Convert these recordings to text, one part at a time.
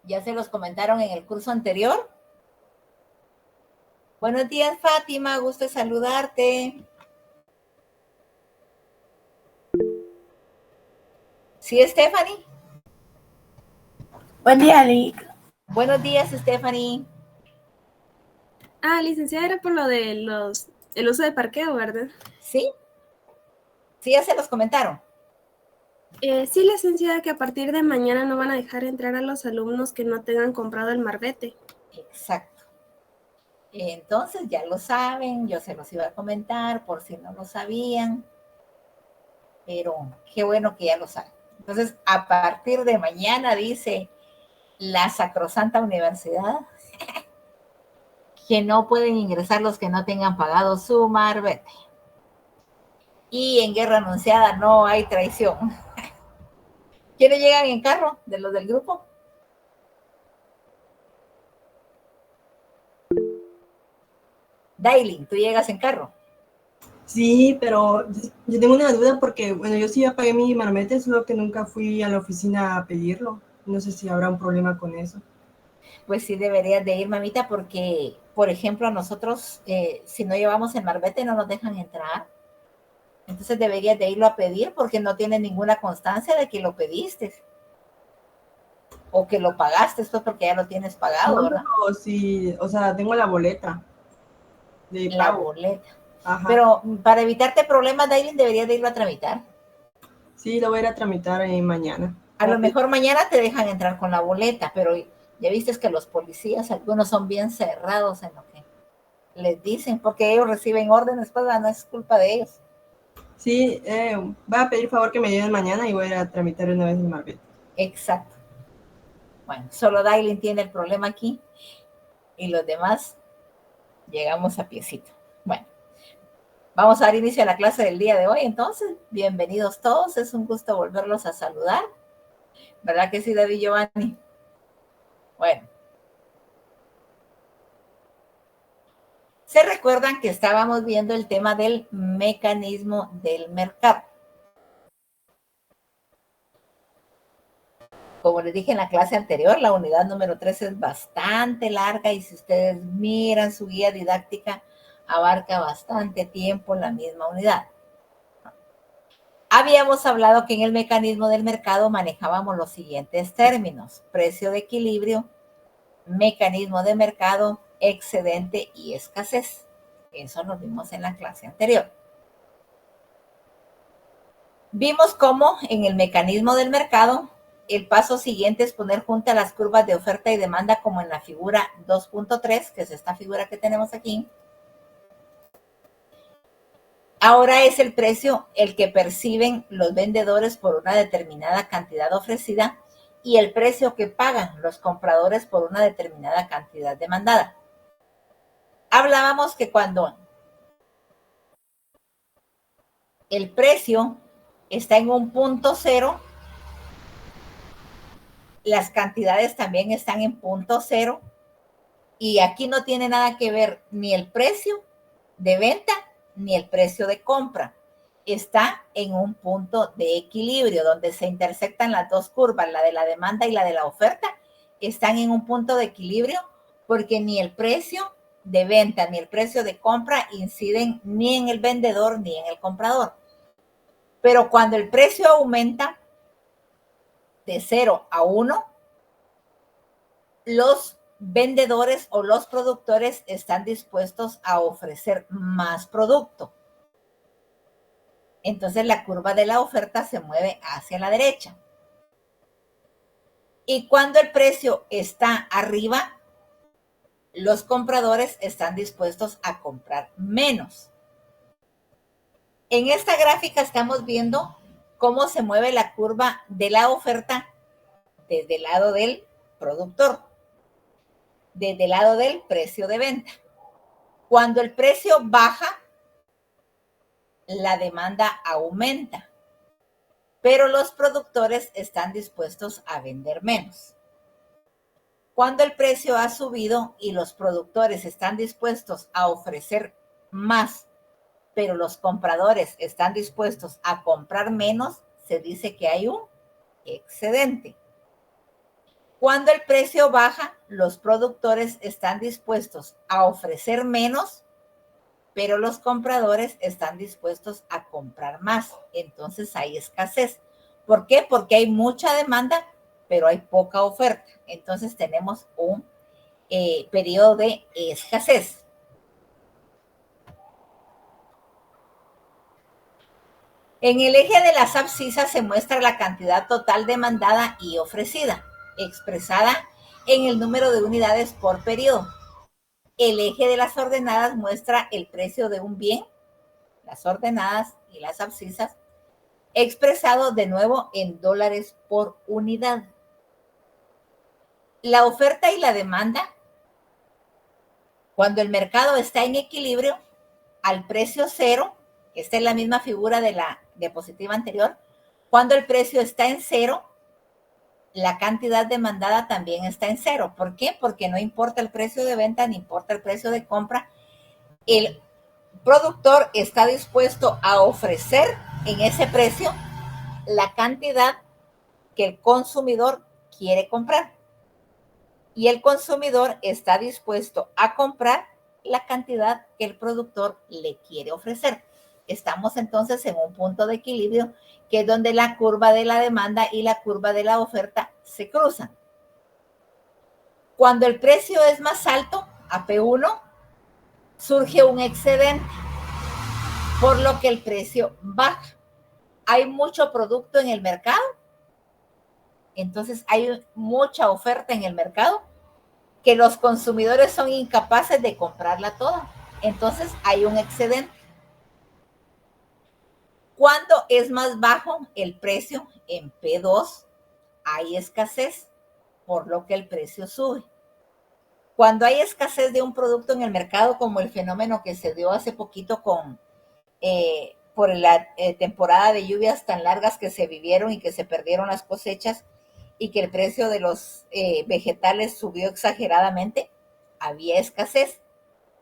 ¿Ya se los comentaron en el curso anterior? Buenos días, Fátima, gusto de saludarte. ¿Sí, Stephanie? Buen día, Lick. Buenos días, Stephanie. Licenciada, era por lo de el uso de parqueo, ¿verdad? ¿Sí? ¿Sí ya se los comentaron? Sí, licenciada, que a partir de mañana no van a dejar entrar a los alumnos que no tengan comprado el marbete. Exacto. Entonces ya lo saben, yo se los iba a comentar por si no lo sabían, pero qué bueno que ya lo saben. Entonces, a partir de mañana, dice la Sacrosanta Universidad, que no pueden ingresar los que no tengan pagado su marbete. Y en guerra anunciada no hay traición. ¿Quiénes llegan en carro de los del grupo? Daily, tú llegas en carro. Sí, pero yo tengo una duda porque, bueno, yo sí ya pagué mi marbete, solo que nunca fui a la oficina a pedirlo. No sé si habrá un problema con eso. Pues sí deberías de ir, mamita, porque, por ejemplo, a nosotros, si no llevamos el marbete, no nos dejan entrar. Entonces deberías de irlo a pedir porque no tiene ninguna constancia de que lo pediste o que lo pagaste, esto porque ya lo tienes No, pagado, ¿verdad? pero sí, o sea, tengo la boleta de La pago. boleta. Ajá. Pero para evitarte problemas, Daily, deberías de irlo a tramitar. Sí, lo voy a ir a tramitar mañana. A lo mejor mañana te dejan entrar con la boleta, pero ya viste que los policías, algunos son bien cerrados en lo que les dicen, porque ellos reciben órdenes, pues no es culpa de ellos. Sí, voy a pedir favor que me lleven mañana y voy a ir a tramitar una vez el marbete. Exacto. Bueno, solo Dailin tiene el problema aquí y los demás llegamos a piecito. Bueno, vamos a dar inicio a la clase del día de hoy, entonces. Bienvenidos todos, es un gusto volverlos a saludar. ¿Verdad que sí, David Giovanni? Bueno. Se recuerdan que estábamos viendo el tema del mecanismo del mercado. Como les dije en la clase anterior, la unidad número 3 es bastante larga y si ustedes miran su guía didáctica, abarca bastante tiempo la misma unidad. Habíamos hablado que en el mecanismo del mercado manejábamos los siguientes términos: precio de equilibrio, mecanismo de mercado, excedente y escasez. Eso lo vimos en la clase anterior. Vimos cómo en el mecanismo del mercado el paso siguiente es poner juntas las curvas de oferta y demanda como en la figura 2.3, que es esta figura que tenemos aquí. Ahora es el precio el que perciben los vendedores por una determinada cantidad ofrecida y el precio que pagan los compradores por una determinada cantidad demandada. Hablábamos que cuando el precio está en un punto cero, las cantidades también están en punto cero y aquí no tiene nada que ver ni el precio de venta ni el precio de compra. Está en un punto de equilibrio donde se intersectan las dos curvas, la de la demanda y la de la oferta, están en un punto de equilibrio porque ni el precio de venta ni el precio de compra inciden ni en el vendedor ni en el comprador. Pero cuando el precio aumenta de 0 a 1, los vendedores o los productores están dispuestos a ofrecer más producto. Entonces la curva de la oferta se mueve hacia la derecha. Y cuando el precio está arriba, los compradores están dispuestos a comprar menos. En esta gráfica estamos viendo cómo se mueve la curva de la oferta desde el lado del productor, desde el lado del precio de venta. Cuando el precio baja, la demanda aumenta, pero los productores están dispuestos a vender menos. Cuando el precio ha subido y los productores están dispuestos a ofrecer más, pero los compradores están dispuestos a comprar menos, se dice que hay un excedente. Cuando el precio baja, los productores están dispuestos a ofrecer menos, pero los compradores están dispuestos a comprar más. Entonces hay escasez. ¿Por qué? Porque hay mucha demanda, pero hay poca oferta. Entonces tenemos un periodo de escasez. En el eje de las abscisas se muestra la cantidad total demandada y ofrecida, expresada en el número de unidades por periodo. El eje de las ordenadas muestra el precio de un bien, las ordenadas y las abscisas, expresado de nuevo en dólares por unidad. La oferta y la demanda, cuando el mercado está en equilibrio, al precio cero, esta es la misma figura de la diapositiva anterior, cuando el precio está en cero, la cantidad demandada también está en cero. ¿Por qué? Porque no importa el precio de venta, ni importa el precio de compra, el productor está dispuesto a ofrecer en ese precio la cantidad que el consumidor quiere comprar. Y el consumidor está dispuesto a comprar la cantidad que el productor le quiere ofrecer. Estamos entonces en un punto de equilibrio, que es donde la curva de la demanda y la curva de la oferta se cruzan. Cuando el precio es más alto, AP1, surge un excedente, por lo que el precio baja. Hay mucho producto en el mercado, entonces hay mucha oferta en el mercado, que los consumidores son incapaces de comprarla toda. Entonces hay un excedente. Cuando es más bajo el precio en P2, hay escasez, por lo que el precio sube. Cuando hay escasez de un producto en el mercado, como el fenómeno que se dio hace poquito por la temporada de lluvias tan largas que se vivieron y que se perdieron las cosechas y que el precio de los vegetales subió exageradamente, había escasez.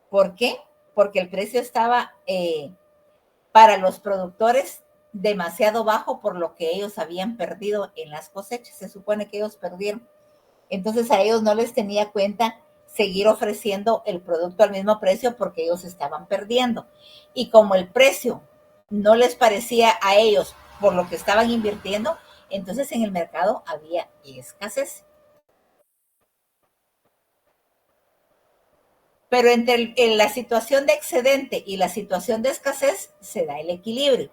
¿Por qué? Porque el precio estaba para los productores demasiado bajo por lo que ellos habían perdido en las cosechas. Se supone que ellos perdieron. Entonces a ellos no les tenía cuenta seguir ofreciendo el producto al mismo precio porque ellos estaban perdiendo. Y como el precio no les parecía a ellos por lo que estaban invirtiendo, entonces en el mercado había escasez. Pero entre la situación de excedente y la situación de escasez se da el equilibrio.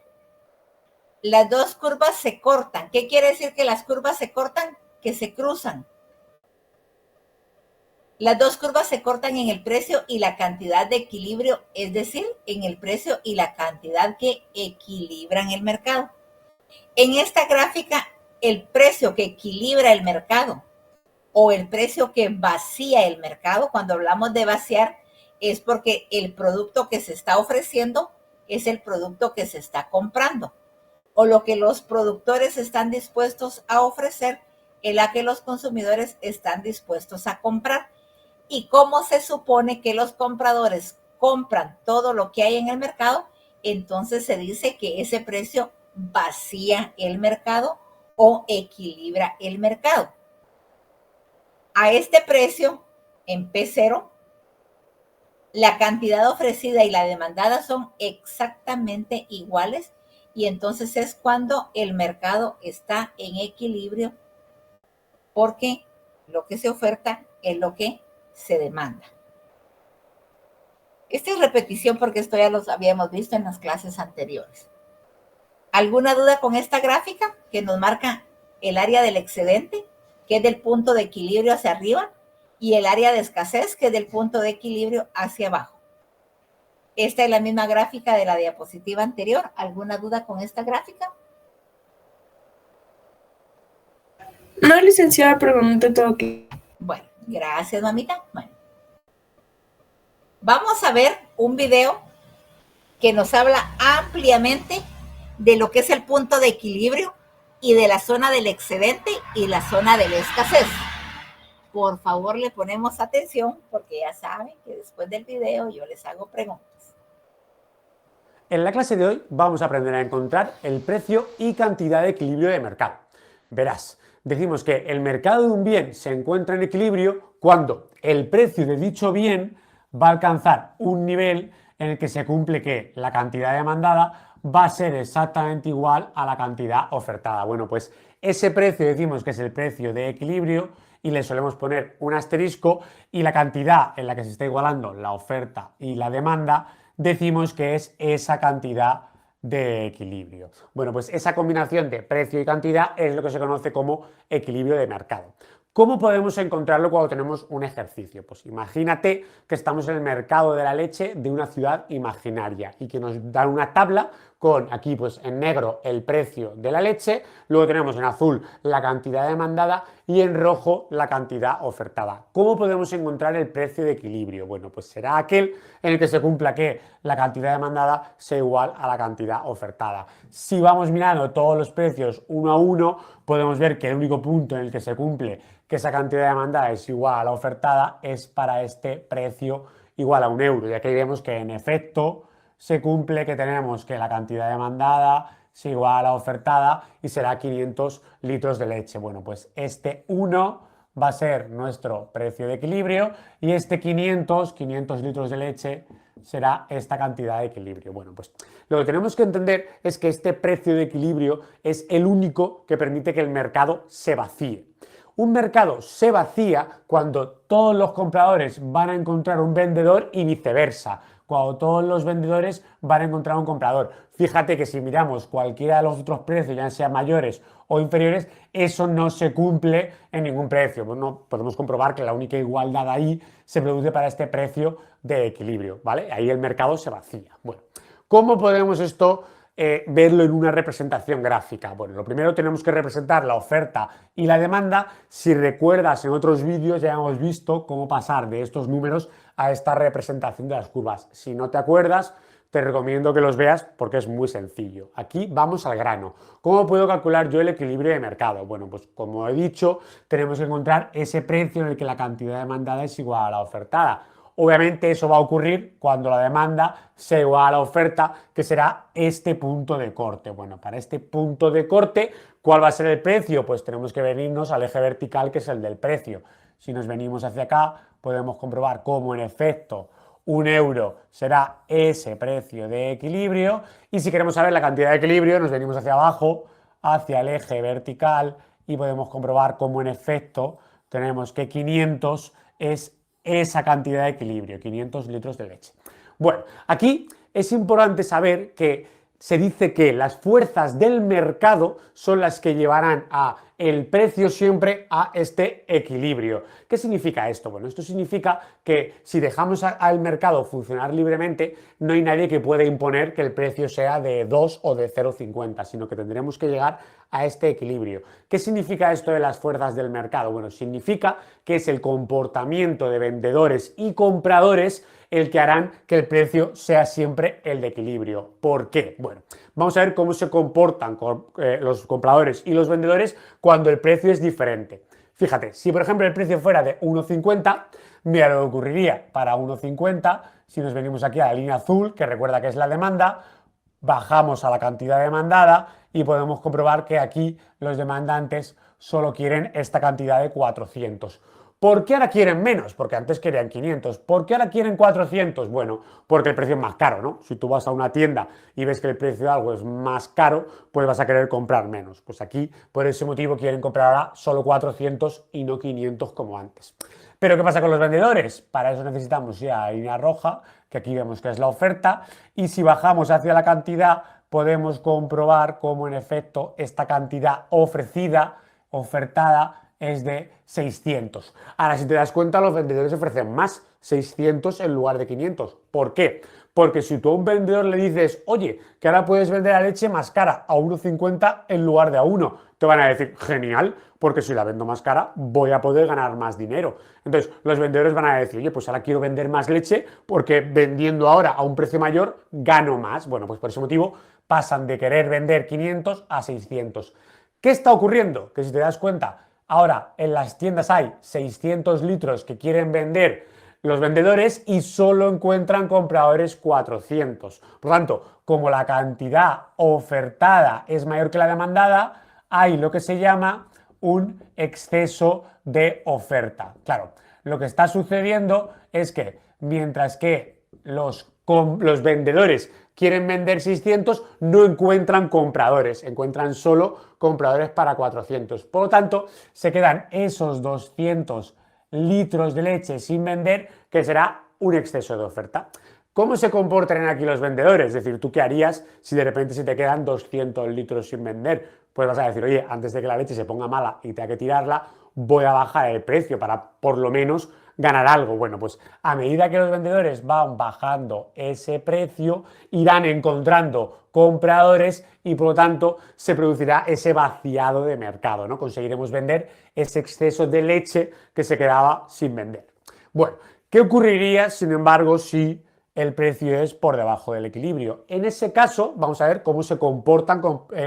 Las dos curvas se cortan. ¿Qué quiere decir que las curvas se cortan? Que se cruzan. Las dos curvas se cortan en el precio y la cantidad de equilibrio, es decir, en el precio y la cantidad que equilibran el mercado. En esta gráfica, el precio que equilibra el mercado o el precio que vacía el mercado, cuando hablamos de vaciar, es porque el producto que se está ofreciendo es el producto que se está comprando, o lo que los productores están dispuestos a ofrecer es la que los consumidores están dispuestos a comprar. Y como se supone que los compradores compran todo lo que hay en el mercado, entonces se dice que ese precio vacía el mercado o equilibra el mercado. A este precio, en P0, la cantidad ofrecida y la demandada son exactamente iguales, y entonces es cuando el mercado está en equilibrio, porque lo que se oferta es lo que se demanda. Esta es repetición porque esto ya lo habíamos visto en las clases anteriores. ¿Alguna duda con esta gráfica que nos marca el área del excedente, que es del punto de equilibrio hacia arriba, y el área de escasez, que es del punto de equilibrio hacia abajo? Esta es la misma gráfica de la diapositiva anterior. ¿Alguna duda con esta gráfica? No, licenciada, pero no te todo aquí. Bueno, gracias, mamita. Bueno. Vamos a ver un video que nos habla ampliamente de lo que es el punto de equilibrio y de la zona del excedente y la zona de la escasez. Por favor, le ponemos atención porque ya saben que después del video yo les hago preguntas. En la clase de hoy vamos a aprender a encontrar el precio y cantidad de equilibrio de mercado. Verás, decimos que el mercado de un bien se encuentra en equilibrio cuando el precio de dicho bien va a alcanzar un nivel en el que se cumple que la cantidad demandada va a ser exactamente igual a la cantidad ofertada. Bueno, pues ese precio decimos que es el precio de equilibrio y le solemos poner un asterisco, y la cantidad en la que se está igualando la oferta y la demanda decimos que es esa cantidad de equilibrio. Bueno, pues esa combinación de precio y cantidad es lo que se conoce como equilibrio de mercado. ¿Cómo podemos encontrarlo cuando tenemos un ejercicio? Pues imagínate que estamos en el mercado de la leche de una ciudad imaginaria y que nos dan una tabla con aquí pues en negro el precio de la leche, luego tenemos en azul la cantidad demandada y en rojo la cantidad ofertada. ¿Cómo podemos encontrar el precio de equilibrio? Bueno, pues será aquel en el que se cumpla que la cantidad demandada sea igual a la cantidad ofertada. Si vamos mirando todos los precios uno a uno, podemos ver que el único punto en el que se cumple que esa cantidad demandada es igual a la ofertada es para este precio igual a 1 euro, ya que vemos que en efecto se cumple que tenemos que la cantidad demandada es igual a la ofertada y será 500 litros de leche. Bueno, pues este 1 va a ser nuestro precio de equilibrio y este 500 litros de leche será esta cantidad de equilibrio. Bueno, pues lo que tenemos que entender es que este precio de equilibrio es el único que permite que el mercado se vacíe. Un mercado se vacía cuando todos los compradores van a encontrar un vendedor y viceversa, cuando todos los vendedores van a encontrar un comprador. Fíjate que si miramos cualquiera de los otros precios, ya sean mayores o inferiores, eso no se cumple en ningún precio. Bueno, podemos comprobar que la única igualdad ahí se produce para este precio de equilibrio, ¿vale? Ahí el mercado se vacía. Bueno, ¿cómo podemos esto verlo en una representación gráfica? Bueno, lo primero tenemos que representar la oferta y la demanda. Si recuerdas, en otros vídeos ya hemos visto cómo pasar de estos números a esta representación de las curvas. Si no te acuerdas, te recomiendo que los veas porque es muy sencillo. Aquí vamos al grano. ¿Cómo puedo calcular yo el equilibrio de mercado? Bueno, pues como he dicho, tenemos que encontrar ese precio en el que la cantidad demandada es igual a la ofertada. Obviamente eso va a ocurrir cuando la demanda sea igual a la oferta, que será este punto de corte. Bueno, para este punto de corte, ¿cuál va a ser el precio? Pues tenemos que venirnos al eje vertical, que es el del precio. Si nos venimos hacia acá, podemos comprobar cómo en efecto 1 euro será ese precio de equilibrio, y si queremos saber la cantidad de equilibrio nos venimos hacia abajo, hacia el eje vertical, y podemos comprobar cómo en efecto tenemos que 500 es esa cantidad de equilibrio, 500 litros de leche. Bueno, aquí es importante saber que se dice que las fuerzas del mercado son las que llevarán a el precio siempre a este equilibrio. ¿Qué significa esto? Bueno, esto significa que si dejamos al mercado funcionar libremente, no hay nadie que pueda imponer que el precio sea de 2 o de 0,50, sino que tendremos que llegar a este equilibrio. ¿Qué significa esto de las fuerzas del mercado? Bueno, significa que es el comportamiento de vendedores y compradores el que harán que el precio sea siempre el de equilibrio. ¿Por qué? Bueno, vamos a ver cómo se comportan los compradores y los vendedores cuando el precio es diferente. Fíjate, si por ejemplo el precio fuera de 1,50, mira lo que ocurriría para 1,50, si nos venimos aquí a la línea azul, que recuerda que es la demanda, bajamos a la cantidad demandada y podemos comprobar que aquí los demandantes solo quieren esta cantidad de 400. ¿Por qué ahora quieren menos? Porque antes querían 500. ¿Por qué ahora quieren 400? Bueno, porque el precio es más caro, ¿no? Si tú vas a una tienda y ves que el precio de algo es más caro, pues vas a querer comprar menos. Pues aquí, por ese motivo, quieren comprar ahora solo 400 y no 500 como antes. ¿Pero qué pasa con los vendedores? Para eso necesitamos ya la línea roja, que aquí vemos que es la oferta, y si bajamos hacia la cantidad, podemos comprobar cómo en efecto esta cantidad ofertada, es de 600. Ahora, si te das cuenta, los vendedores ofrecen más, 600 en lugar de 500. ¿Por qué? Porque si tú a un vendedor le dices, oye, que ahora puedes vender la leche más cara a 1,50 en lugar de a 1, te van a decir, genial, porque si la vendo más cara voy a poder ganar más dinero. Entonces, los vendedores van a decir, oye, pues ahora quiero vender más leche porque vendiendo ahora a un precio mayor gano más. Bueno, pues por ese motivo pasan de querer vender 500 a 600. ¿Qué está ocurriendo? Que si te das cuenta, ahora en las tiendas hay 600 litros que quieren vender los vendedores y solo encuentran compradores 400. Por lo tanto, como la cantidad ofertada es mayor que la demandada, hay lo que se llama un exceso de oferta. Claro, lo que está sucediendo es que mientras que los vendedores quieren vender 600, no encuentran compradores, encuentran solo compradores para 400. Por lo tanto, se quedan esos 200 litros de leche sin vender, que será un exceso de oferta. ¿Cómo se comportan aquí los vendedores? Es decir, ¿tú qué harías si de repente se te quedan 200 litros sin vender? Pues vas a decir, oye, antes de que la leche se ponga mala y tenga que tirarla, voy a bajar el precio para por lo menos ganar algo. Bueno, pues a medida que los vendedores van bajando ese precio, irán encontrando compradores y por lo tanto se producirá ese vaciado de mercado, ¿no? Conseguiremos vender ese exceso de leche que se quedaba sin vender. Bueno, ¿qué ocurriría, sin embargo, si el precio es por debajo del equilibrio? En ese caso, vamos a ver cómo se comportan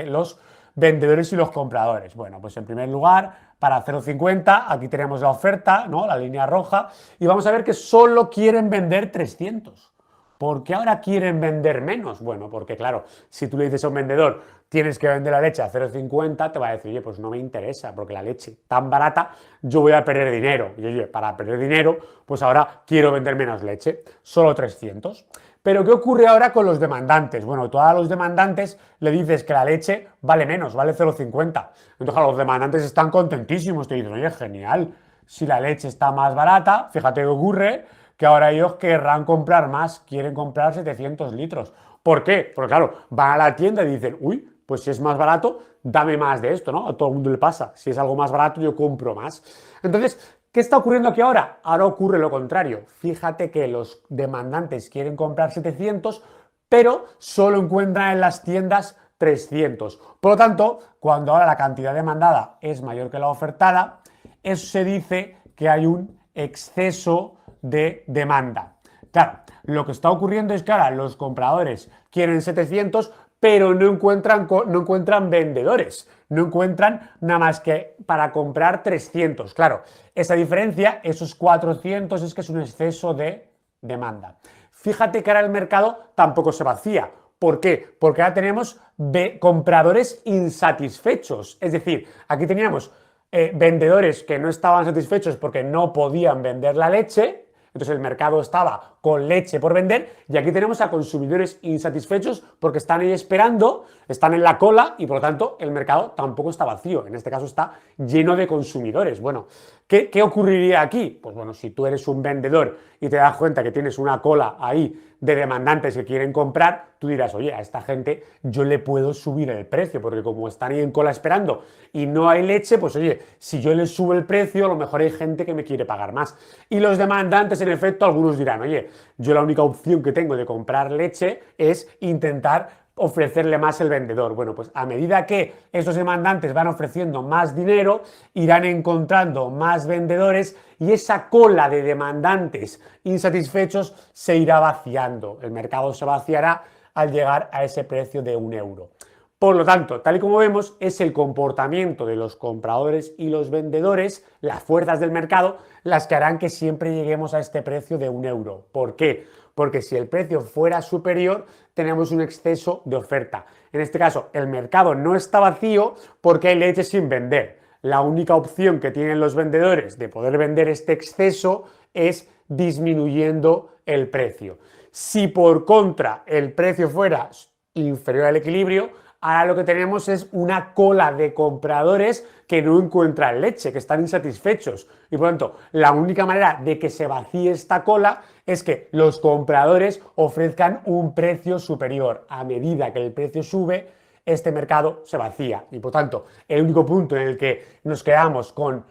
los vendedores y los compradores. Bueno, pues en primer lugar, para 0,50, aquí tenemos la oferta, ¿no? La línea roja, y vamos a ver que solo quieren vender 300. ¿Por qué ahora quieren vender menos? Bueno, porque claro, si tú le dices a un vendedor, tienes que vender la leche a 0,50, te va a decir, oye, pues no me interesa, porque la leche tan barata, yo voy a perder dinero. Y oye, para perder dinero, pues ahora quiero vender menos leche, solo 300. Pero ¿qué ocurre ahora con los demandantes? Bueno, tú a los demandantes le dices que la leche vale menos, vale 0,50. Entonces, los demandantes están contentísimos, te dicen, oye, genial, si la leche está más barata, fíjate qué ocurre, que ahora ellos querrán comprar más, quieren comprar 700 litros. ¿Por qué? Porque claro, van a la tienda y dicen, uy, pues si es más barato, dame más de esto, ¿no? A todo el mundo le pasa. Si es algo más barato, yo compro más. Entonces, ¿qué está ocurriendo aquí ahora? Ahora ocurre lo contrario. Fíjate que los demandantes quieren comprar 700, pero solo encuentran en las tiendas 300. Por lo tanto, cuando ahora la cantidad demandada es mayor que la ofertada, eso se dice que hay un exceso de demanda. Claro, lo que está ocurriendo es que ahora los compradores quieren 700, pero no encuentran vendedores, no encuentran nada más que para comprar 300. Claro, esa diferencia, esos 400, es que es un exceso de demanda. Fíjate que ahora el mercado tampoco se vacía. ¿Por qué? Porque ahora tenemos compradores insatisfechos. Es decir, aquí teníamos vendedores que no estaban satisfechos porque no podían vender la leche, entonces el mercado estaba con leche por vender, y aquí tenemos a consumidores insatisfechos porque están ahí esperando, están en la cola y por lo tanto el mercado tampoco está vacío, en este caso está lleno de consumidores. Bueno, ¿qué ocurriría aquí? Pues bueno, si tú eres un vendedor y te das cuenta que tienes una cola ahí de demandantes que quieren comprar, tú dirás, oye, a esta gente yo le puedo subir el precio, porque como están ahí en cola esperando y no hay leche, pues oye, si yo les subo el precio, a lo mejor hay gente que me quiere pagar más. Y los demandantes, en efecto, algunos dirán, oye, yo la única opción que tengo de comprar leche es intentar ofrecerle más el vendedor. Bueno, pues a medida que esos demandantes van ofreciendo más dinero, irán encontrando más vendedores y esa cola de demandantes insatisfechos se irá vaciando. El mercado se vaciará al llegar a ese precio de 1 euro. Por lo tanto, tal y como vemos, es el comportamiento de los compradores y los vendedores, las fuerzas del mercado, las que harán que siempre lleguemos a este precio de 1 euro. ¿Por qué? Porque si el precio fuera superior, tenemos un exceso de oferta. En este caso, el mercado no está vacío porque hay leche sin vender. La única opción que tienen los vendedores de poder vender este exceso es disminuyendo el precio. Si por contra el precio fuera inferior al equilibrio, ahora lo que tenemos es una cola de compradores que no encuentran leche, que están insatisfechos. Y por lo tanto, la única manera de que se vacíe esta cola es que los compradores ofrezcan un precio superior. A medida que el precio sube, este mercado se vacía. Y por tanto, el único punto en el que nos quedamos con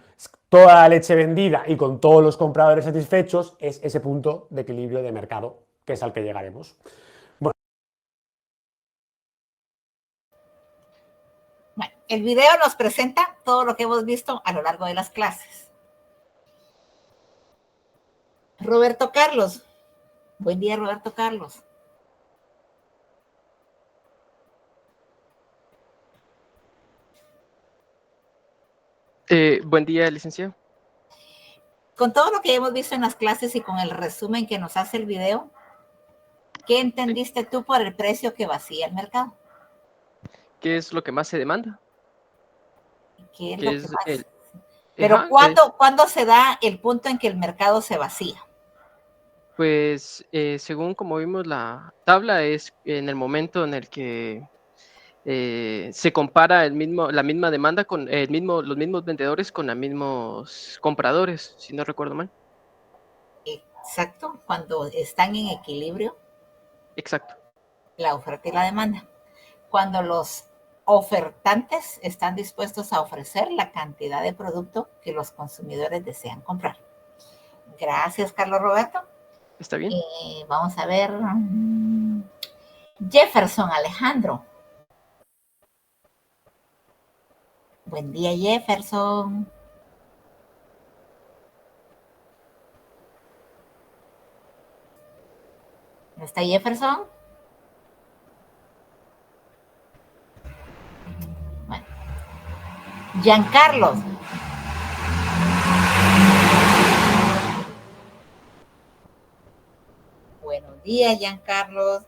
toda la leche vendida y con todos los compradores satisfechos es ese punto de equilibrio de mercado, que es al que llegaremos. Bueno, el video nos presenta todo lo que hemos visto a lo largo de las clases. Roberto Carlos. Buen día, Roberto Carlos. Buen día, licenciado. Con todo lo que hemos visto en las clases y con el resumen que nos hace el video, ¿qué entendiste tú por el precio que vacía el mercado? ¿Qué es lo que más se demanda? ¿Qué es que lo que es pasa? el... Pero Ajá, ¿cuándo se da el punto en que el mercado se vacía? pues según como vimos la tabla, es en el momento en el que se compara la misma demanda con los mismos vendedores con los mismos compradores, si no recuerdo mal. Exacto, cuando están en equilibrio Exacto. la oferta y la demanda. Cuando los ofertantes están dispuestos a ofrecer la cantidad de producto que los consumidores desean comprar. Gracias, Carlos Roberto. ¿Está bien? Vamos a ver. Jefferson Alejandro. Buen día, Jefferson. ¿No está Jefferson? Bueno. Giancarlos. Buenos días, Giancarlos.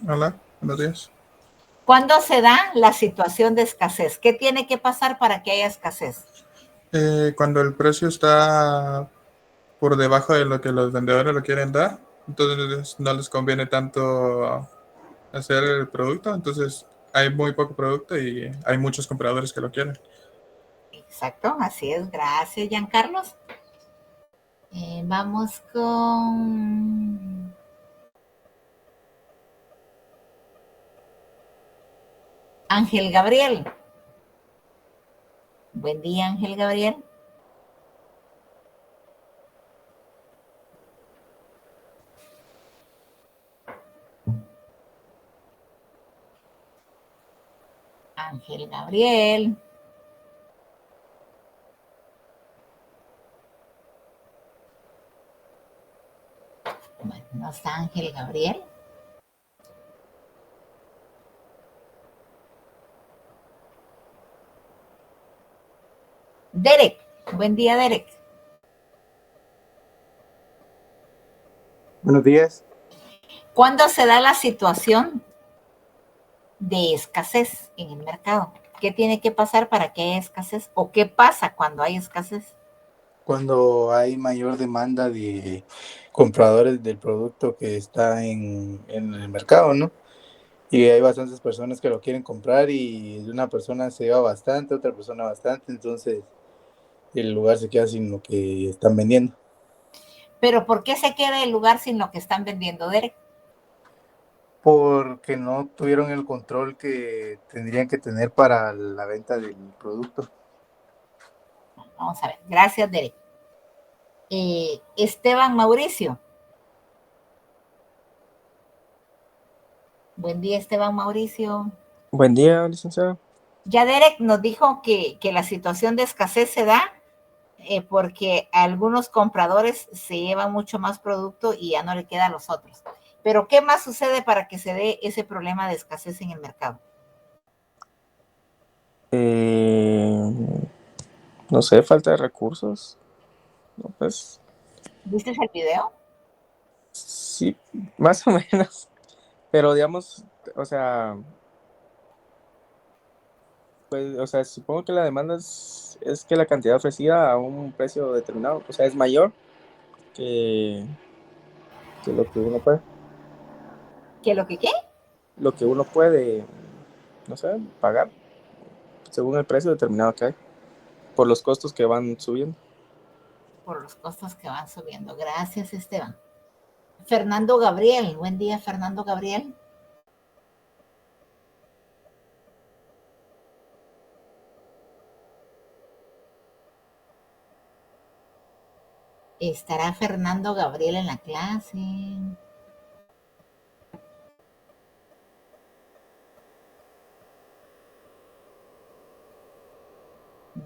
Hola, buenos días. ¿Cuándo se da la situación de escasez? ¿Qué tiene que pasar para que haya escasez? Cuando el precio está por debajo de lo que los vendedores lo quieren dar, entonces no les conviene tanto hacer el producto, entonces hay muy poco producto y hay muchos compradores que lo quieren. Exacto, así es. Gracias, Giancarlos. Vamos con Ángel Gabriel. Buen día, Ángel Gabriel. Ángel Gabriel. Bueno, no está Ángel Gabriel. Derek. Buen día, Derek. Buenos días. ¿Cuándo se da la situación de escasez en el mercado? ¿Qué tiene que pasar para que haya escasez? ¿O qué pasa cuando hay escasez? Cuando hay mayor demanda de compradores del producto que está en el mercado, ¿no? Y hay bastantes personas que lo quieren comprar y una persona se lleva bastante, otra persona bastante, entonces el lugar se queda sin lo que están vendiendo. ¿Pero por qué se queda el lugar sin lo que están vendiendo, Derek? Porque no tuvieron el control que tendrían que tener para la venta del producto. Vamos a ver. Gracias, Derek. Esteban Mauricio. Buen día, Esteban Mauricio. Buen día, licenciado. Ya Derek nos dijo que la situación de escasez se da porque algunos compradores se llevan mucho más producto y ya no le queda a los otros. Pero ¿qué más sucede para que se dé ese problema de escasez en el mercado? No sé, falta de recursos. No, pues ¿Viste el video? sí, más o menos. Pero digamos, o sea, pues, o sea, supongo que la demanda es que la cantidad ofrecida a un precio determinado, o sea, es mayor que, que lo que uno puede. ¿Qué lo que qué? Lo que uno puede, no sé, pagar según el precio determinado que hay, por los costos que van subiendo. Por los costos que van subiendo. Gracias, Esteban. Fernando Gabriel. Buen día, Fernando Gabriel. ¿Estará Fernando Gabriel en la clase?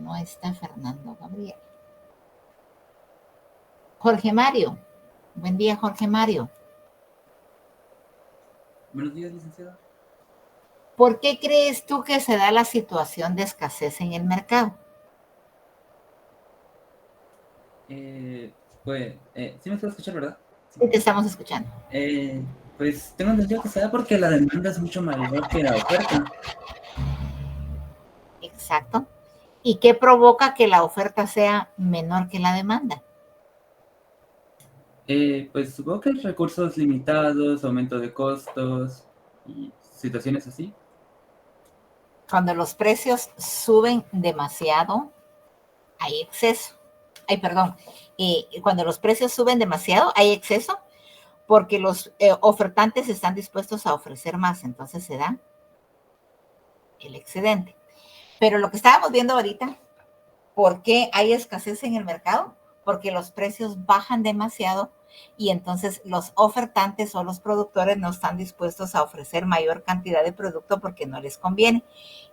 No está Fernando Gabriel. Jorge Mario. Buen día, Jorge Mario. Buenos días, licenciado. ¿Por qué crees tú que se da la situación de escasez en el mercado? Sí me estás escuchando, ¿verdad? Sí, te estamos escuchando. Pues tengo entendido que se da porque la demanda es mucho mayor que la oferta. Exacto. ¿Y qué provoca que la oferta sea menor que la demanda? Pues supongo que recursos limitados, aumento de costos y situaciones así. Cuando los precios suben demasiado, hay exceso. Ay, perdón. Cuando los precios suben demasiado, hay exceso porque los ofertantes están dispuestos a ofrecer más, entonces se da el excedente. Pero lo que estábamos viendo ahorita, ¿por qué hay escasez en el mercado? Porque los precios bajan demasiado y entonces los ofertantes o los productores no están dispuestos a ofrecer mayor cantidad de producto porque no les conviene.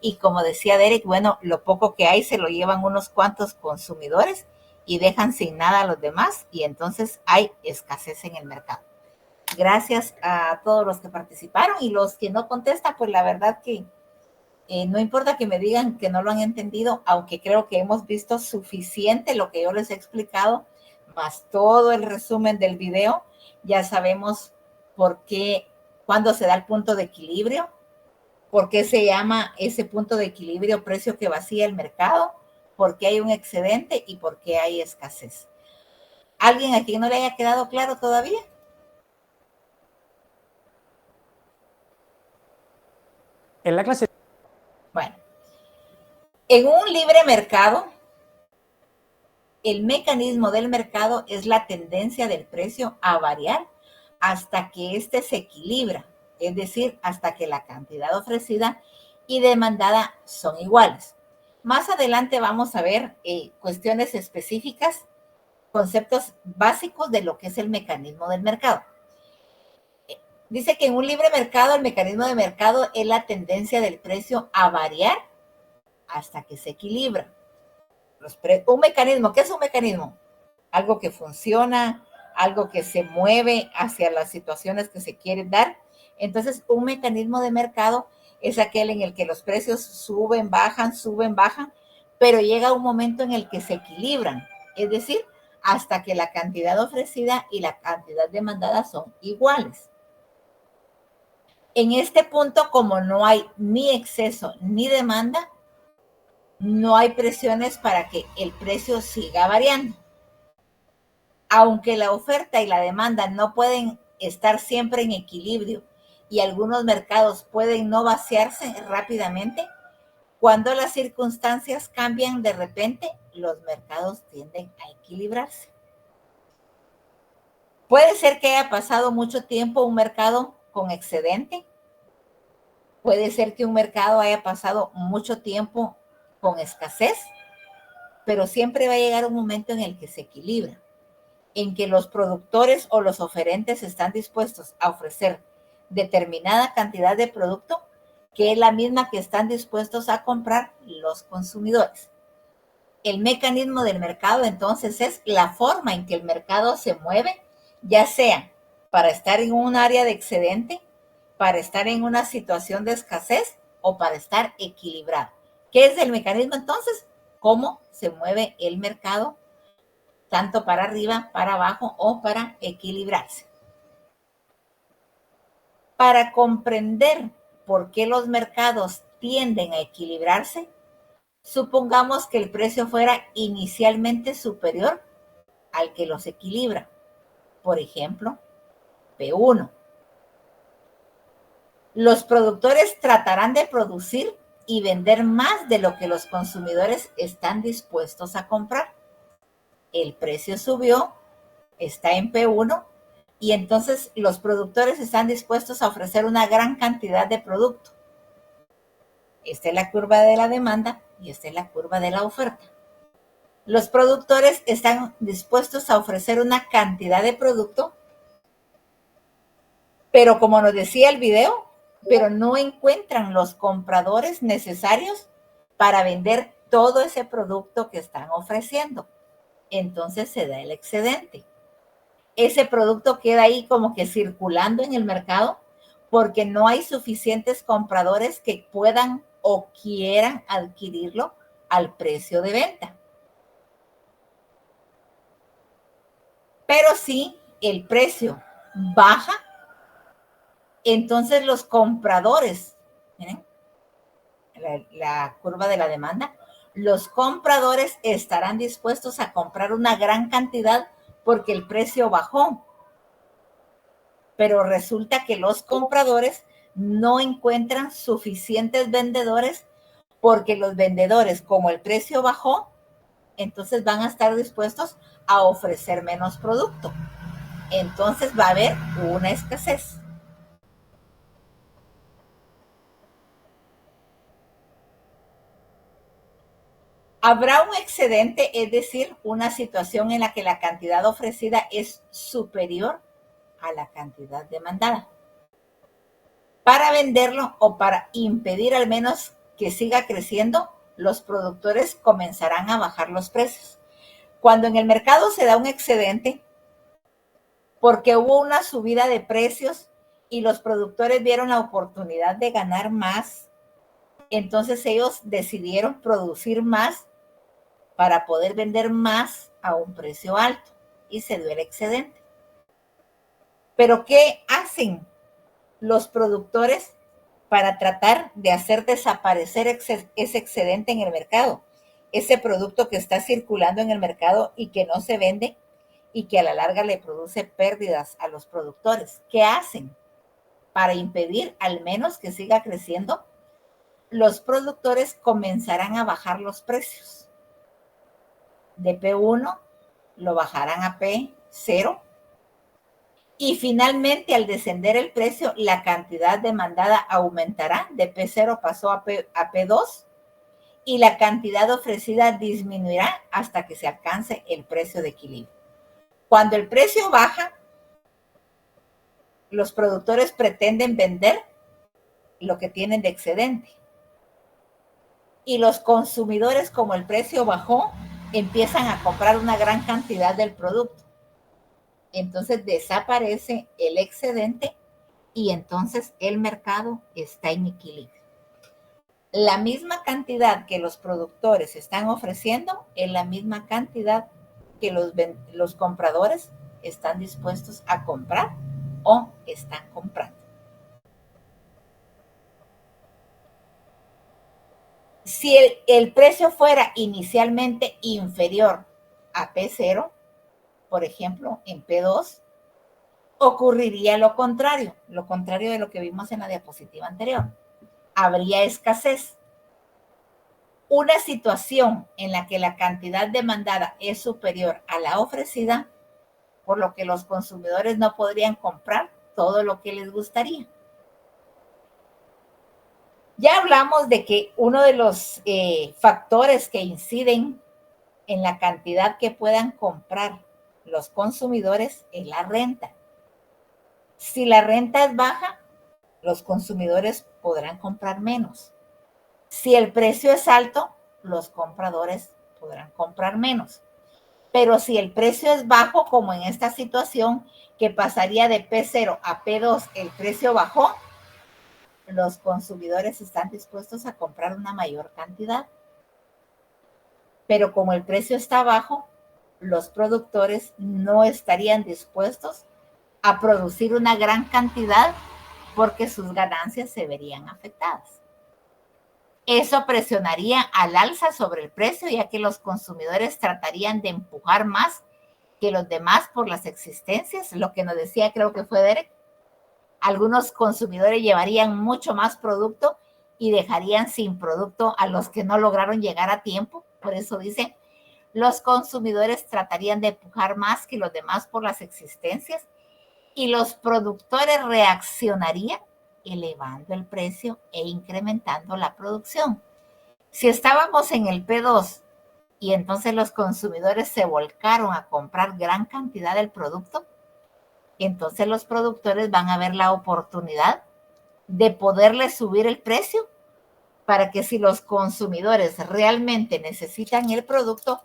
Y como decía Derek, bueno, lo poco que hay se lo llevan unos cuantos consumidores y dejan sin nada a los demás y entonces hay escasez en el mercado. Gracias a todos los que participaron y los que no contestan, pues la verdad que no importa que me digan que no lo han entendido, aunque creo que hemos visto suficiente lo que yo les he explicado, más todo el resumen del video, ya sabemos por qué, cuándo se da el punto de equilibrio, por qué se llama ese punto de equilibrio precio que vacía el mercado, por qué hay un excedente y por qué hay escasez. ¿Alguien a quien no le haya quedado claro todavía? En la clase... Bueno, en un libre mercado, el mecanismo del mercado es la tendencia del precio a variar hasta que éste se equilibra, es decir, hasta que la cantidad ofrecida y demandada son iguales. Más adelante vamos a ver cuestiones específicas, conceptos básicos de lo que es el mecanismo del mercado. Dice que en un libre mercado, el mecanismo de mercado es la tendencia del precio a variar hasta que se equilibra. Un mecanismo, ¿qué es un mecanismo? Algo que funciona, algo que se mueve hacia las situaciones que se quieren dar. Entonces, un mecanismo de mercado es aquel en el que los precios suben, bajan, pero llega un momento en el que se equilibran, es decir, hasta que la cantidad ofrecida y la cantidad demandada son iguales. En este punto, como no hay ni exceso ni demanda, no hay presiones para que el precio siga variando. Aunque la oferta y la demanda no pueden estar siempre en equilibrio y algunos mercados pueden no vaciarse rápidamente, cuando las circunstancias cambian de repente, los mercados tienden a equilibrarse. Puede ser que haya pasado mucho tiempo un mercado con excedente. Puede ser que un mercado haya pasado mucho tiempo con escasez, pero siempre va a llegar un momento en el que se equilibra, en que los productores o los oferentes están dispuestos a ofrecer determinada cantidad de producto, que es la misma que están dispuestos a comprar los consumidores. El mecanismo del mercado, entonces, es la forma en que el mercado se mueve, ya sea para estar en un área de excedente, para estar en una situación de escasez o para estar equilibrado. ¿Qué es el mecanismo entonces? ¿Cómo se mueve el mercado, tanto para arriba, para abajo o para equilibrarse? Para comprender por qué los mercados tienden a equilibrarse, supongamos que el precio fuera inicialmente superior al que los equilibra. Por ejemplo, P1. Los productores tratarán de producir y vender más de lo que los consumidores están dispuestos a comprar. El precio subió, está en P1, y entonces los productores están dispuestos a ofrecer una gran cantidad de producto. Esta es la curva de la demanda y esta es la curva de la oferta. Los productores están dispuestos a ofrecer una cantidad de producto, pero como nos decía el video, pero no encuentran los compradores necesarios para vender todo ese producto que están ofreciendo. Entonces se da el excedente. Ese producto queda ahí como que circulando en el mercado porque no hay suficientes compradores que puedan o quieran adquirirlo al precio de venta. Pero si el precio baja, entonces los compradores, miren, la curva de la demanda, Los compradores estarán dispuestos a comprar una gran cantidad porque el precio bajó. Pero resulta que los compradores no encuentran suficientes vendedores porque los vendedores, como el precio bajó, entonces van a estar dispuestos a ofrecer menos producto. Entonces va a haber una escasez. Habrá un excedente, es decir, una situación en la que la cantidad ofrecida es superior a la cantidad demandada. Para venderlo o para impedir al menos que siga creciendo, los productores comenzarán a bajar los precios. Cuando en el mercado se da un excedente, porque hubo una subida de precios y los productores vieron la oportunidad de ganar más, entonces ellos decidieron producir más para poder vender más a un precio alto y se dio el excedente. Pero ¿qué hacen los productores para tratar de hacer desaparecer ese excedente en el mercado? Ese producto que está circulando en el mercado y que no se vende y que a la larga le produce pérdidas a los productores. ¿Qué hacen para impedir al menos que siga creciendo? Los productores comenzarán a bajar los precios. De P1 lo bajarán a P0 y finalmente al descender el precio la cantidad demandada aumentará. De P0 pasó a P2 y la cantidad ofrecida disminuirá hasta que se alcance el precio de equilibrio. Cuando el precio baja, los productores pretenden vender lo que tienen de excedente y los consumidores, como el precio bajó, empiezan a comprar una gran cantidad del producto. Entonces desaparece el excedente y entonces el mercado está en equilibrio. La misma cantidad que los productores están ofreciendo es la misma cantidad que los compradores están dispuestos a comprar o están comprando. Si el precio fuera inicialmente inferior a P0, por ejemplo, en P2, ocurriría lo contrario de lo que vimos en la diapositiva anterior. Habría escasez. Una situación en la que la cantidad demandada es superior a la ofrecida, por lo que los consumidores no podrían comprar todo lo que les gustaría. Ya hablamos de que uno de los factores que inciden en la cantidad que puedan comprar los consumidores es la renta. Si la renta es baja, los consumidores podrán comprar menos. Si el precio es alto, los compradores podrán comprar menos. Pero si el precio es bajo, como en esta situación, que pasaría de P0 a P2, el precio bajó, los consumidores están dispuestos a comprar una mayor cantidad. Pero como el precio está bajo, los productores no estarían dispuestos a producir una gran cantidad porque sus ganancias se verían afectadas. Eso presionaría al alza sobre el precio, ya que los consumidores tratarían de empujar más que los demás por las existencias, lo que nos decía, creo que fue Derek. Algunos consumidores llevarían mucho más producto y dejarían sin producto a los que no lograron llegar a tiempo. Por eso dice, los consumidores tratarían de empujar más que los demás por las existencias y los productores reaccionarían elevando el precio e incrementando la producción. Si estábamos en el P2 y entonces los consumidores se volcaron a comprar gran cantidad del producto, entonces los productores van a ver la oportunidad de poderle subir el precio para que si los consumidores realmente necesitan el producto,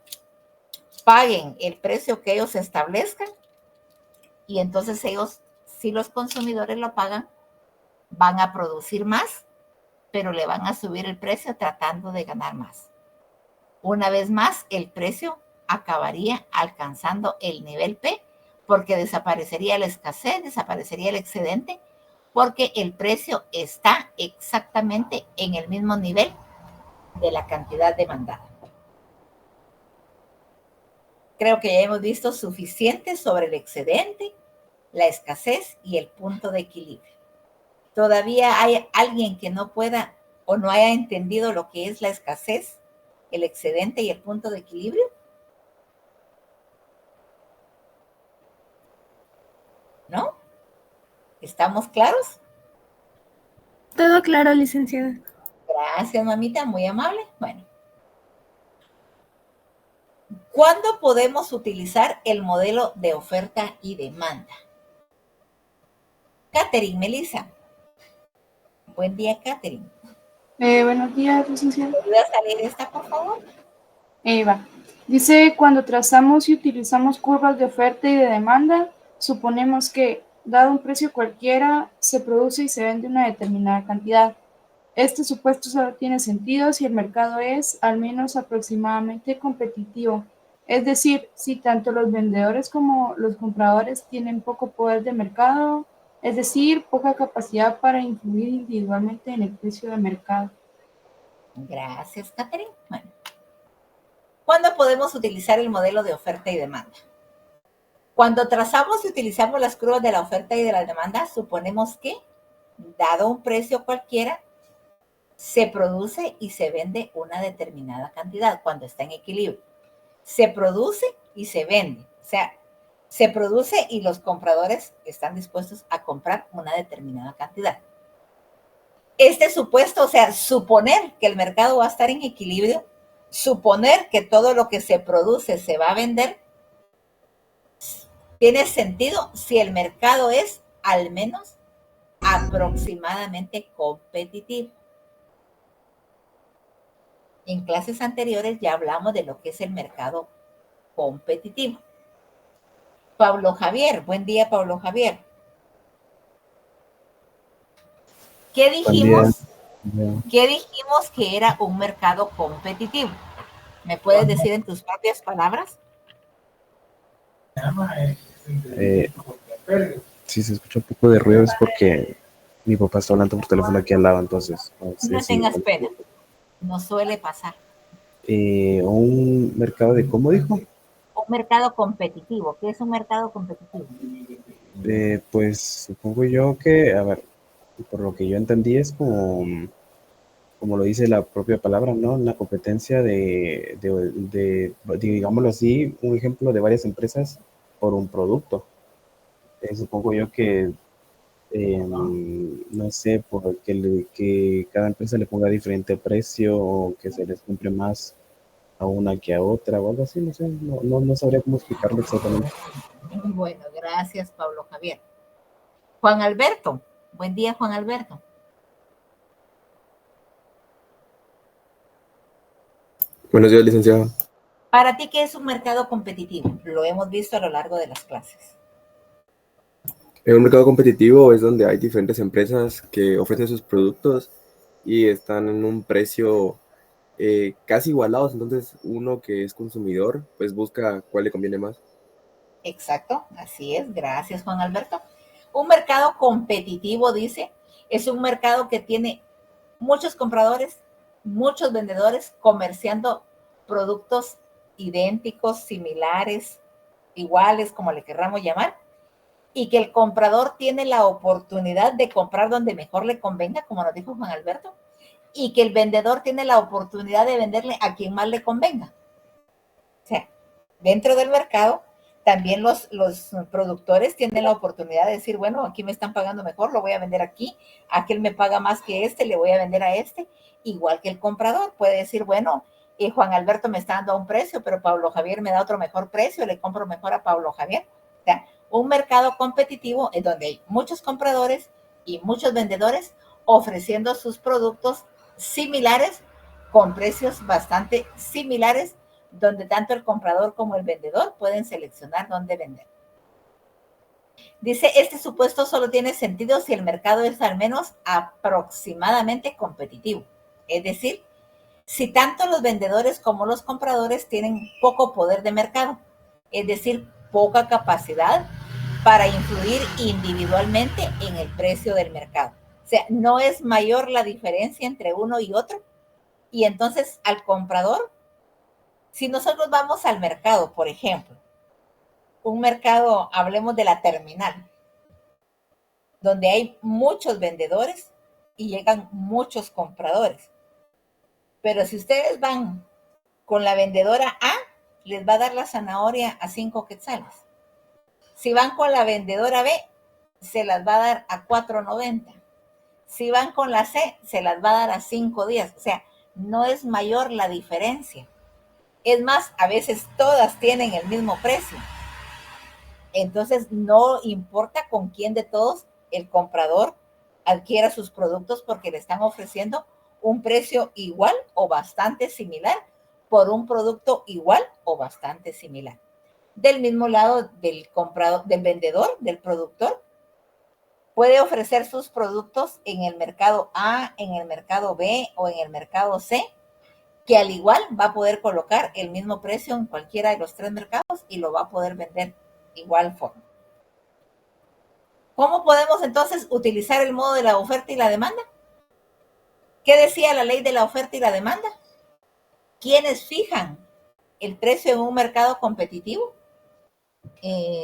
paguen el precio que ellos establezcan y entonces ellos, si los consumidores lo pagan, van a producir más, pero le van a subir el precio tratando de ganar más. Una vez más, el precio acabaría alcanzando el nivel P, porque desaparecería la escasez, desaparecería el excedente, porque el precio está exactamente en el mismo nivel de la cantidad demandada. creo que ya hemos visto suficiente sobre el excedente, la escasez y el punto de equilibrio. ¿Todavía hay alguien que no pueda o no haya entendido lo que es la escasez, el excedente y el punto de equilibrio? ¿No? ¿Estamos claros? Todo claro, licenciada. Gracias, mamita, muy amable. Bueno. ¿Cuándo podemos utilizar el modelo de oferta y demanda? Catherine, Melissa. Buen día, Catherine. Buenos días, licenciada. ¿Me ayuda a salir esta, por favor? Va. Dice, cuando trazamos y utilizamos curvas de oferta y de demanda, suponemos que, dado un precio cualquiera, se produce y se vende una determinada cantidad. Este supuesto solo tiene sentido si el mercado es, al menos aproximadamente, competitivo. Es decir, si tanto los vendedores como los compradores tienen poco poder de mercado, es decir, poca capacidad para influir individualmente en el precio de mercado. Gracias, Catherine. Bueno. ¿Cuándo podemos utilizar el modelo de oferta y demanda? Cuando trazamos y utilizamos las curvas de la oferta y de la demanda, suponemos que, dado un precio cualquiera, se produce y se vende una determinada cantidad cuando está en equilibrio. Se produce y se vende. O sea, se produce y los compradores están dispuestos a comprar una determinada cantidad. Este supuesto, o sea, suponer que el mercado va a estar en equilibrio, suponer que todo lo que se produce se va a vender, tiene sentido si el mercado es al menos aproximadamente competitivo. En clases anteriores ya hablamos de lo que es el mercado competitivo. Pablo Javier, buen día, Pablo Javier. ¿Qué dijimos? ¿Qué dijimos que era un mercado competitivo? ¿Me puedes decir en tus propias palabras? Si se escucha un poco de ruido es porque mi papá está hablando por teléfono aquí al lado, entonces. No tengas pena, no suele pasar. ¿Un mercado de cómo dijo? Un mercado competitivo. ¿Qué es un mercado competitivo? Pues supongo yo que, a ver, por lo que yo entendí es como lo dice la propia palabra, ¿no? La competencia de, digámoslo así, un ejemplo de varias empresas por un producto. Supongo yo que, no sé, que cada empresa le ponga diferente precio o que se les compre más a una que a otra o algo así, no sé, no sabría cómo explicarlo exactamente. Bueno, gracias, Pablo Javier. Juan Alberto, buen día, Juan Alberto. Buenos días, licenciado. ¿Para ti qué es un mercado competitivo? Lo hemos visto a lo largo de las clases. Un mercado competitivo es donde hay diferentes empresas que ofrecen sus productos y están en un precio casi igualados, entonces uno que es consumidor pues busca cuál le conviene más. Exacto, así es, gracias Juan Alberto. Un mercado competitivo, dice, es un mercado que tiene muchos compradores, muchos vendedores comerciando productos idénticos, similares, iguales, como le querramos llamar, y que el comprador tiene la oportunidad de comprar donde mejor le convenga, como nos dijo Juan Alberto, y que el vendedor tiene la oportunidad de venderle a quien más le convenga. O sea, dentro del mercado, también los productores tienen la oportunidad de decir, bueno, aquí me están pagando mejor, lo voy a vender aquí, aquel me paga más que este, le voy a vender a este, igual que el comprador puede decir, bueno, Juan Alberto me está dando un precio, pero Pablo Javier me da otro mejor precio, le compro mejor a Pablo Javier. O sea, un mercado competitivo es donde hay muchos compradores y muchos vendedores ofreciendo sus productos similares con precios bastante similares, donde tanto el comprador como el vendedor pueden seleccionar dónde vender. Dice, este supuesto solo tiene sentido si el mercado es al menos aproximadamente competitivo. Es decir, si tanto los vendedores como los compradores tienen poco poder de mercado, es decir, poca capacidad para influir individualmente en el precio del mercado. O sea, no es mayor la diferencia entre uno y otro. Y entonces al comprador Si nosotros vamos al mercado, por ejemplo, un mercado, hablemos de la terminal, donde hay muchos vendedores y llegan muchos compradores. Pero si ustedes van con la vendedora A, les va a dar la zanahoria a 5 quetzales. Si van con la vendedora B, se las va a dar a 4.90. Si van con la C, se las va a dar a 5.10. O sea, no es mayor la diferencia. Es más, a veces todas tienen el mismo precio. Entonces, no importa con quién de todos el comprador adquiera sus productos porque le están ofreciendo un precio igual o bastante similar por un producto igual o bastante similar. Del mismo lado del comprador, del vendedor, del productor, puede ofrecer sus productos en el mercado A, en el mercado B o en el mercado C, que al igual va a poder colocar el mismo precio en cualquiera de los 3 mercados y lo va a poder vender igual forma. ¿Cómo podemos entonces utilizar el modo de la oferta y la demanda? ¿Qué decía la ley de la oferta y la demanda? ¿Quiénes fijan el precio en un mercado competitivo?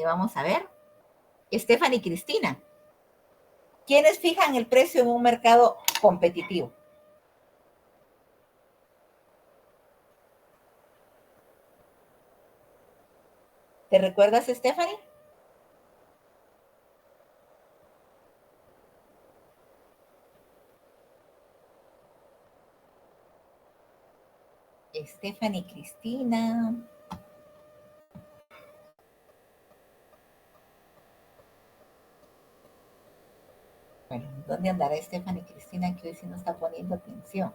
Vamos a ver. Stephanie y Cristina. ¿Quiénes fijan el precio en un mercado competitivo? ¿Te recuerdas, Stephanie? Stephanie y Cristina. Bueno, ¿dónde andará Stephanie y Cristina que hoy sí no está poniendo atención?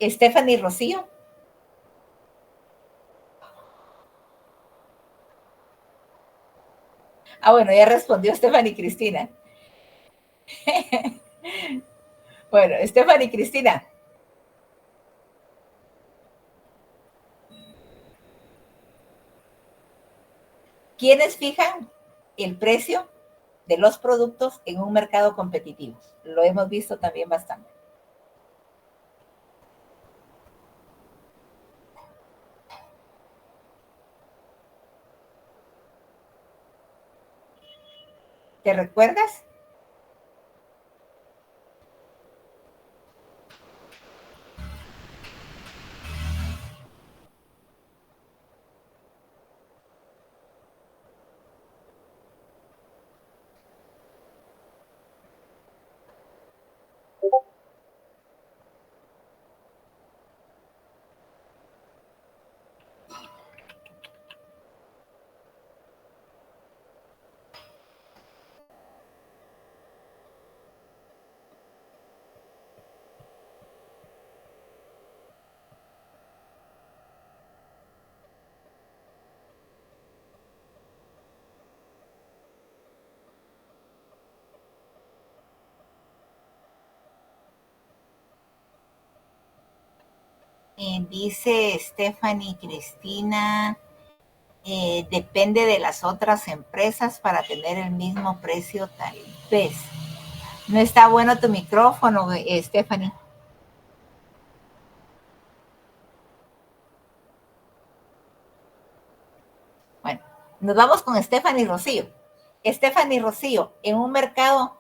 Stephanie y Rocío. Ah, bueno, ya respondió Stephanie y Cristina. Bueno, Stephanie y Cristina. ¿Quiénes fijan el precio de los productos en un mercado competitivo? Lo hemos visto también bastante. ¿Te recuerdas? Dice Stephanie Cristina, depende de las otras empresas para tener el mismo precio tal vez. No está bueno tu micrófono, Stephanie. Bueno, nos vamos con Stephanie Rocío. Stephanie Rocío, en un mercado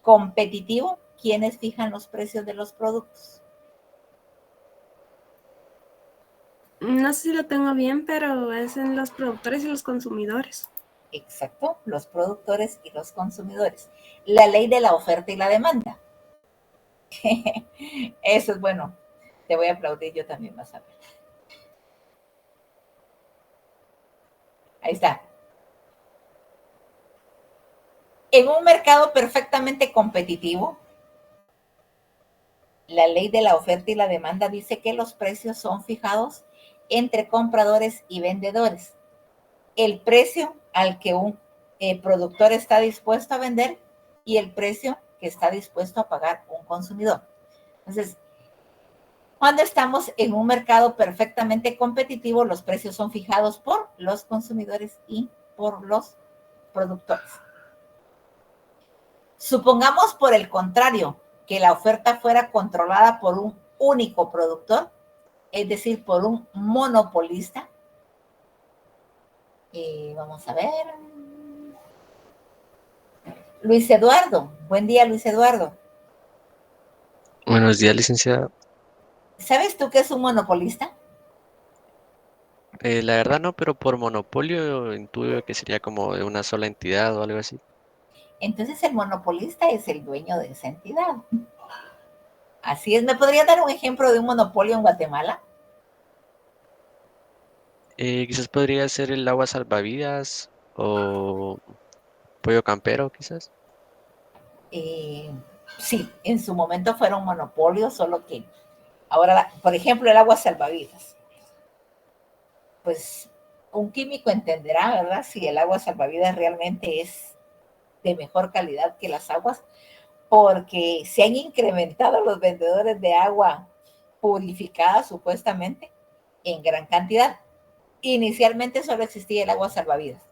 competitivo, ¿quiénes fijan los precios de los productos? No sé si lo tengo bien, pero es en los productores y los consumidores. Exacto, los productores y los consumidores. La ley de la oferta y la demanda. Eso es bueno. Te voy a aplaudir yo también, vas a ver. Ahí está. En un mercado perfectamente competitivo, la ley de la oferta y la demanda dice que los precios son fijados entre compradores y vendedores. El precio al que un productor está dispuesto a vender y el precio que está dispuesto a pagar un consumidor. Entonces, cuando estamos en un mercado perfectamente competitivo, los precios son fijados por los consumidores y por los productores. Supongamos, por el contrario, que la oferta fuera controlada por un único productor es decir, por un monopolista. Vamos a ver. Luis Eduardo. Buen día, Luis Eduardo. Buenos días, licenciada. ¿Sabes tú qué es un monopolista? La verdad no, pero por monopolio intuyo que sería como de una sola entidad o algo así. Entonces el monopolista es el dueño de esa entidad. Así es. ¿Me podría dar un ejemplo de un monopolio en Guatemala? Quizás podría ser el agua salvavidas o pollo campero, quizás. Sí, en su momento fueron monopolios, solo que ahora, por ejemplo, el agua salvavidas. Pues un químico entenderá, ¿verdad? Si el agua salvavidas realmente es de mejor calidad que las aguas, porque se han incrementado los vendedores de agua purificada, supuestamente, en gran cantidad. Inicialmente solo existía el agua salvavidas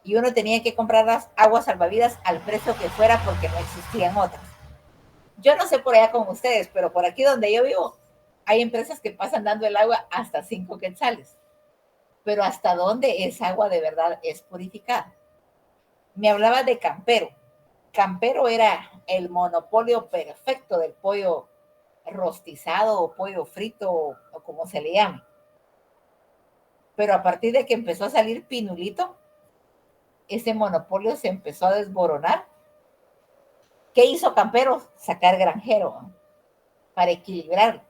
y uno tenía que comprar las aguas salvavidas al precio que fuera porque no existían otras. Yo no sé por allá con ustedes, pero por aquí donde yo vivo hay empresas que pasan dando el agua hasta 5 quetzales. Pero ¿hasta dónde esa agua de verdad es purificada? Me hablaba de Campero. Campero era el monopolio perfecto del pollo rostizado o pollo frito o como se le llame. Pero a partir de que empezó a salir Pinulito, ese monopolio se empezó a desboronar. ¿Qué hizo Campero? Sacar Granjero, ¿no? Para equilibrar.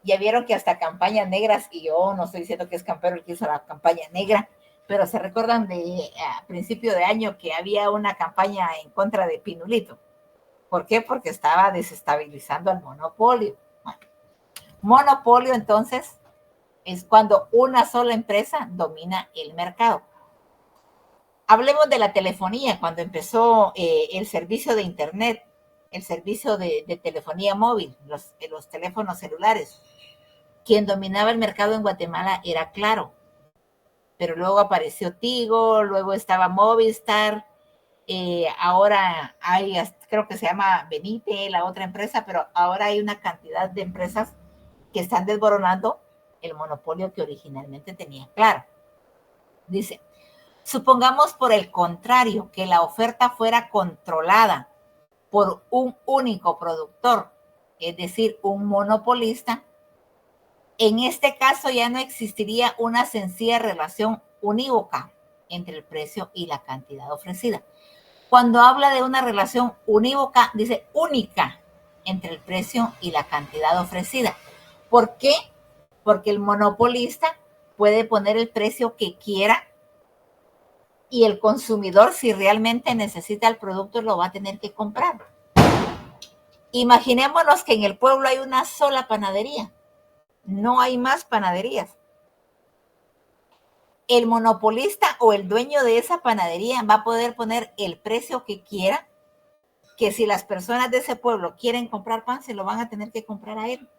Ya vieron que hasta campañas negras, y yo no estoy diciendo que es Campero el que hizo la campaña negra, pero se recuerdan de a principio de año que había una campaña en contra de Pinulito. ¿Por qué? Porque estaba desestabilizando al monopolio. Bueno, monopolio entonces es cuando una sola empresa domina el mercado. Hablemos de la telefonía, cuando empezó el servicio de internet, el servicio de telefonía móvil, los teléfonos celulares. Quien dominaba el mercado en Guatemala era Claro, pero luego apareció Tigo, luego estaba Movistar, ahora hay, creo que se llama Benite, la otra empresa, pero ahora hay una cantidad de empresas que están desboronando el monopolio que originalmente tenía Claro. Dice, supongamos por el contrario que la oferta fuera controlada por un único productor, es decir, un monopolista. En este caso ya no existiría una sencilla relación unívoca entre el precio y la cantidad ofrecida. Cuando habla de una relación unívoca, dice única entre el precio y la cantidad ofrecida. ¿Por qué? Porque el monopolista puede poner el precio que quiera y el consumidor, si realmente necesita el producto, lo va a tener que comprar. Imaginémonos que en el pueblo hay una sola panadería. No hay más panaderías. El monopolista o el dueño de esa panadería va a poder poner el precio que quiera, que si las personas de ese pueblo quieren comprar pan, se lo van a tener que comprar a él.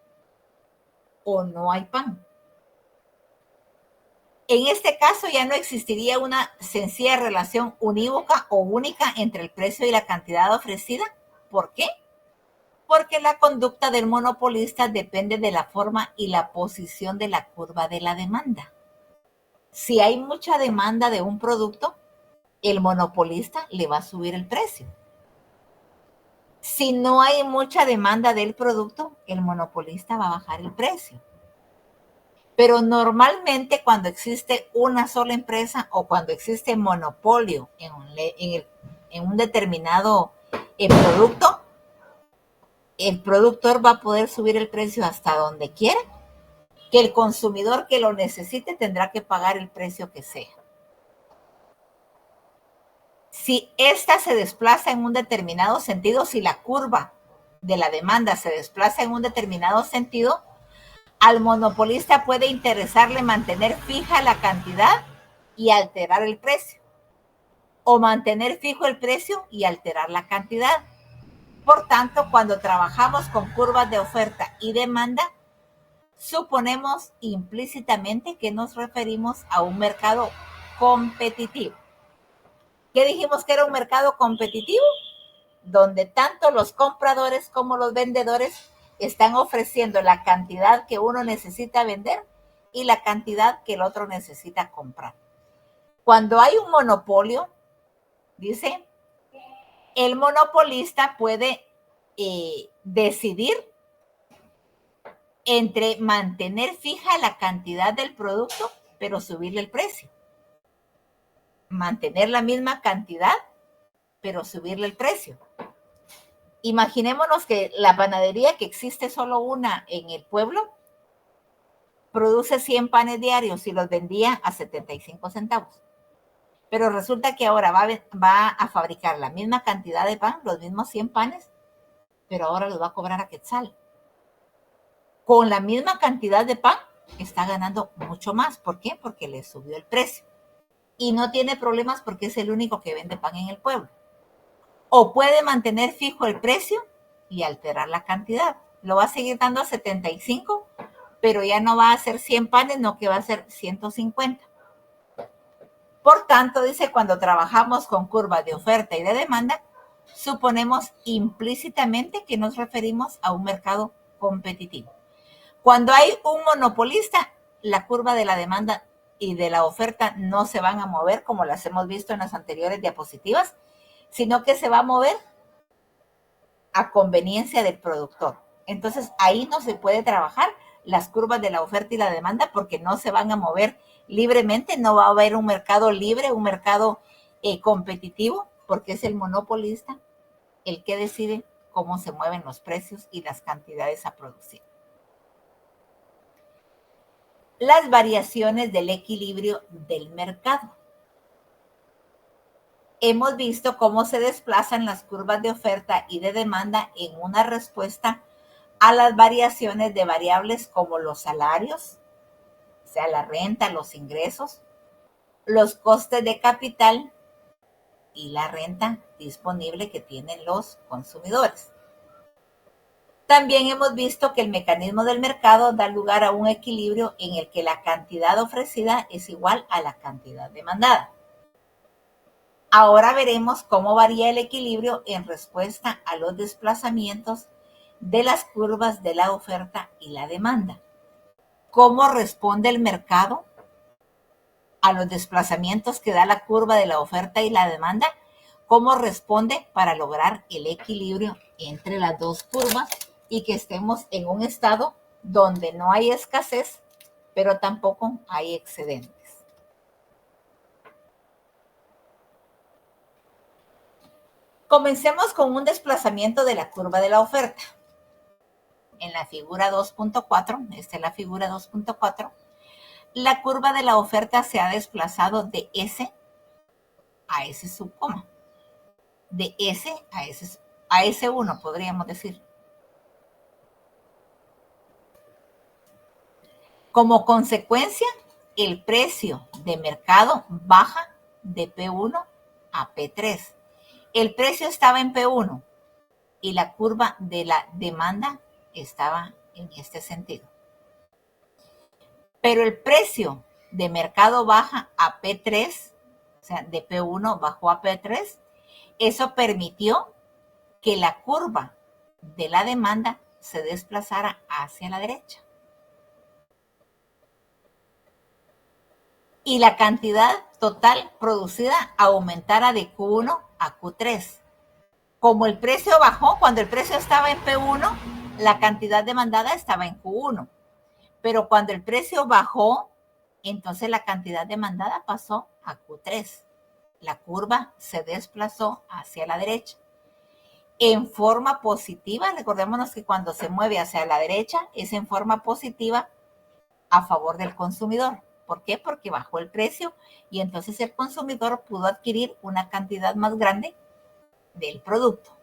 O no hay pan. En este caso ya no existiría una sencilla relación unívoca o única entre el precio y la cantidad ofrecida. ¿Por qué? Porque la conducta del monopolista depende de la forma y la posición de la curva de la demanda. Si hay mucha demanda de un producto, el monopolista le va a subir el precio. Si no hay mucha demanda del producto, el monopolista va a bajar el precio. Pero normalmente cuando existe una sola empresa o cuando existe monopolio en un determinado producto, el productor va a poder subir el precio hasta donde quiera, que el consumidor que lo necesite tendrá que pagar el precio que sea. Si ésta se desplaza en un determinado sentido, si la curva de la demanda se desplaza en un determinado sentido, al monopolista puede interesarle mantener fija la cantidad y alterar el precio, o mantener fijo el precio y alterar la cantidad. Por tanto, cuando trabajamos con curvas de oferta y demanda, suponemos implícitamente que nos referimos a un mercado competitivo. ¿Qué dijimos que era un mercado competitivo? Donde tanto los compradores como los vendedores están ofreciendo la cantidad que uno necesita vender y la cantidad que el otro necesita comprar. Cuando hay un monopolio, dice, el monopolista puede decidir entre mantener fija la cantidad del producto, pero subirle el precio. Mantener la misma cantidad, pero subirle el precio. Imaginémonos que la panadería, que existe solo una en el pueblo, produce 100 panes diarios y los vendía a 75 centavos. Pero resulta que ahora va a fabricar la misma cantidad de pan, los mismos 100 panes, pero ahora los va a cobrar a quetzal. Con la misma cantidad de pan, está ganando mucho más. ¿Por qué? Porque le subió el precio. Y no tiene problemas porque es el único que vende pan en el pueblo. O puede mantener fijo el precio y alterar la cantidad. Lo va a seguir dando a 75, pero ya no va a ser 100 panes, no, que va a ser 150. Por tanto, dice, cuando trabajamos con curvas de oferta y de demanda, suponemos implícitamente que nos referimos a un mercado competitivo. Cuando hay un monopolista, la curva de la demanda y de la oferta no se van a mover como las hemos visto en las anteriores diapositivas, sino que se va a mover a conveniencia del productor. Entonces, ahí no se puede trabajar las curvas de la oferta y la demanda porque no se van a mover libremente, no va a haber un mercado libre, un mercado competitivo, porque es el monopolista el que decide cómo se mueven los precios y las cantidades a producir. Las variaciones del equilibrio del mercado. Hemos visto cómo se desplazan las curvas de oferta y de demanda en una respuesta a las variaciones de variables como los salarios, o sea, la renta, los ingresos, los costes de capital y la renta disponible que tienen los consumidores. También hemos visto que el mecanismo del mercado da lugar a un equilibrio en el que la cantidad ofrecida es igual a la cantidad demandada. Ahora veremos cómo varía el equilibrio en respuesta a los desplazamientos de las curvas de la oferta y la demanda. ¿Cómo responde el mercado a los desplazamientos que da la curva de la oferta y la demanda? ¿Cómo responde para lograr el equilibrio entre las dos curvas y que estemos en un estado donde no hay escasez, pero tampoco hay excedentes? Comencemos con un desplazamiento de la curva de la oferta. En la figura 2.4, esta es la figura 2.4, la curva de la oferta se ha desplazado de S a S subcoma. De S a S1, podríamos decir. Como consecuencia, el precio de mercado baja de P1 a P3. El precio estaba en P1 y la curva de la demanda estaba en este sentido. Pero el precio de mercado baja a P3, o sea, de P1 bajó a P3, eso permitió que la curva de la demanda se desplazara hacia la derecha. Y la cantidad total producida aumentara de Q1 a Q3. Como el precio bajó, cuando el precio estaba en P1, la cantidad demandada estaba en Q1. Pero cuando el precio bajó, entonces la cantidad demandada pasó a Q3. La curva se desplazó hacia la derecha. En forma positiva, recordémonos que cuando se mueve hacia la derecha es en forma positiva a favor del consumidor. ¿Por qué? Porque bajó el precio y entonces el consumidor pudo adquirir una cantidad más grande del producto.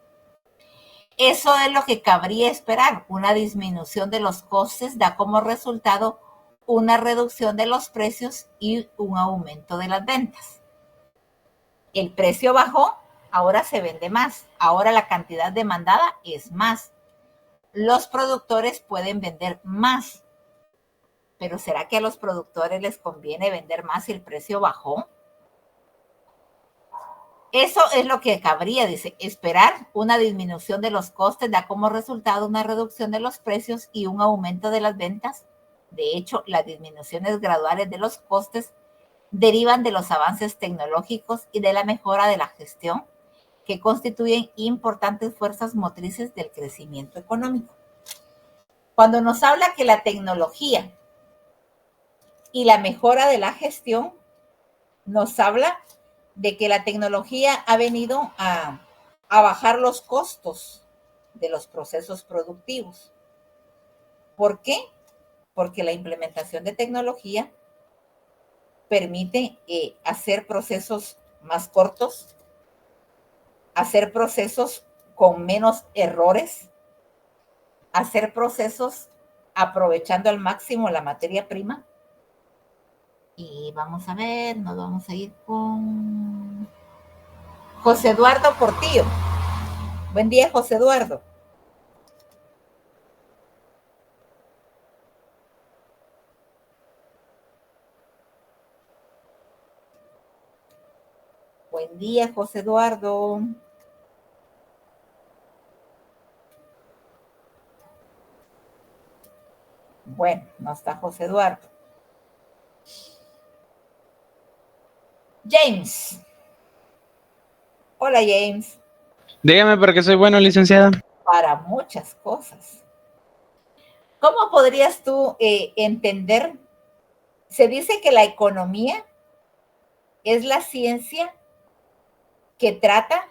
Eso es lo que cabría esperar. Una disminución de los costes da como resultado una reducción de los precios y un aumento de las ventas. El precio bajó, ahora se vende más. Ahora la cantidad demandada es más. Los productores pueden vender más. Pero ¿será que a los productores les conviene vender más si el precio bajó? Eso es lo que cabría, dice, esperar una disminución de los costes da como resultado una reducción de los precios y un aumento de las ventas. De hecho, las disminuciones graduales de los costes derivan de los avances tecnológicos y de la mejora de la gestión, que constituyen importantes fuerzas motrices del crecimiento económico. Cuando nos habla que la tecnología y la mejora de la gestión, nos habla de que la tecnología ha venido a bajar los costos de los procesos productivos. ¿Por qué? Porque la implementación de tecnología permite hacer procesos más cortos, hacer procesos con menos errores, hacer procesos aprovechando al máximo la materia prima. Y vamos a ver, nos vamos a ir con José Eduardo Portillo. Buen día, José Eduardo. Buen día, José Eduardo. Bueno, no está José Eduardo. James. Hola, James. Dígame por qué soy bueno, licenciada. Para muchas cosas. ¿Cómo podrías tú entender? Se dice que la economía es la ciencia que trata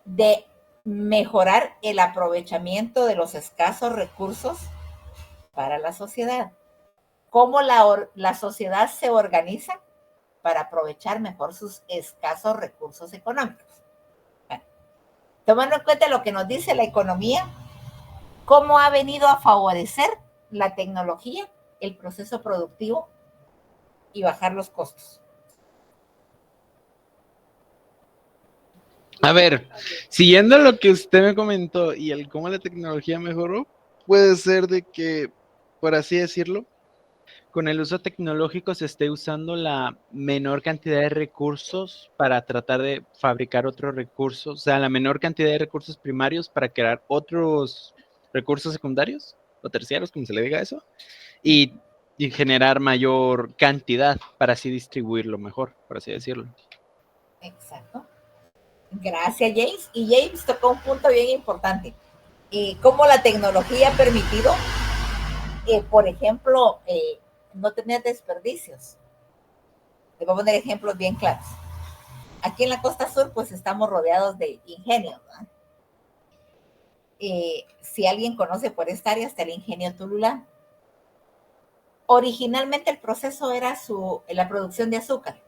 de mejorar el aprovechamiento de los escasos recursos para la sociedad. ¿Cómo la sociedad se organiza para aprovechar mejor sus escasos recursos económicos? Bueno, tomando en cuenta lo que nos dice la economía, ¿cómo ha venido a favorecer la tecnología, el proceso productivo y bajar los costos? A ver, siguiendo lo que usted me comentó y el cómo la tecnología mejoró, puede ser de que, por así decirlo, con el uso tecnológico se esté usando la menor cantidad de recursos para tratar de fabricar otros recursos, o sea, la menor cantidad de recursos primarios para crear otros recursos secundarios o terciarios, como se le diga eso, y generar mayor cantidad para así distribuirlo mejor, por así decirlo. Exacto. Gracias, James. Y James tocó un punto bien importante. Cómo la tecnología ha permitido, por ejemplo, no tener desperdicios. Les voy a poner ejemplos bien claros. Aquí en la costa sur, pues estamos rodeados de ingenios, ¿no? Si alguien conoce por esta área, está el ingenio Tululá. Originalmente el proceso era la producción de azúcar.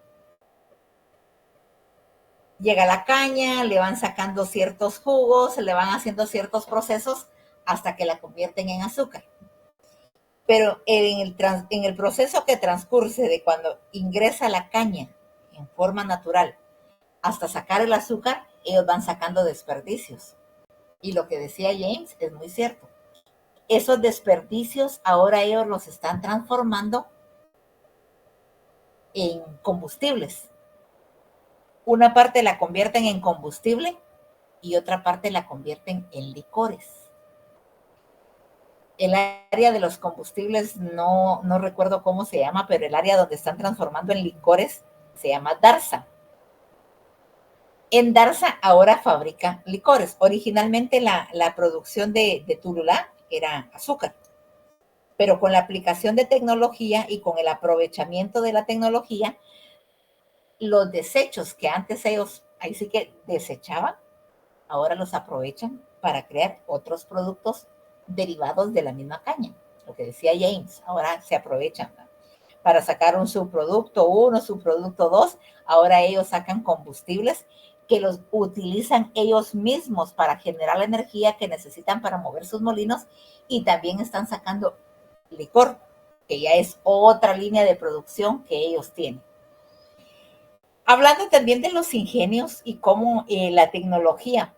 Llega la caña, le van sacando ciertos jugos, le van haciendo ciertos procesos hasta que la convierten en azúcar. Pero en el proceso que transcurre de cuando ingresa la caña en forma natural hasta sacar el azúcar, ellos van sacando desperdicios. Y lo que decía James es muy cierto. Esos desperdicios ahora ellos los están transformando en combustibles. Una parte la convierten en combustible y otra parte la convierten en licores. El área de los combustibles no recuerdo cómo se llama, pero el área donde están transformando en licores se llama Darsa. En Darsa ahora fabrica licores. Originalmente la producción de Tululá era azúcar, pero con la aplicación de tecnología y con el aprovechamiento de la tecnología, los desechos que antes ellos ahí sí que desechaban, ahora los aprovechan para crear otros productos derivados de la misma caña. Lo que decía James, ahora se aprovechan, ¿no? Para sacar un subproducto 1, subproducto 2, ahora ellos sacan combustibles que los utilizan ellos mismos para generar la energía que necesitan para mover sus molinos, y también están sacando licor, que ya es otra línea de producción que ellos tienen. Hablando también de los ingenios y cómo la tecnología,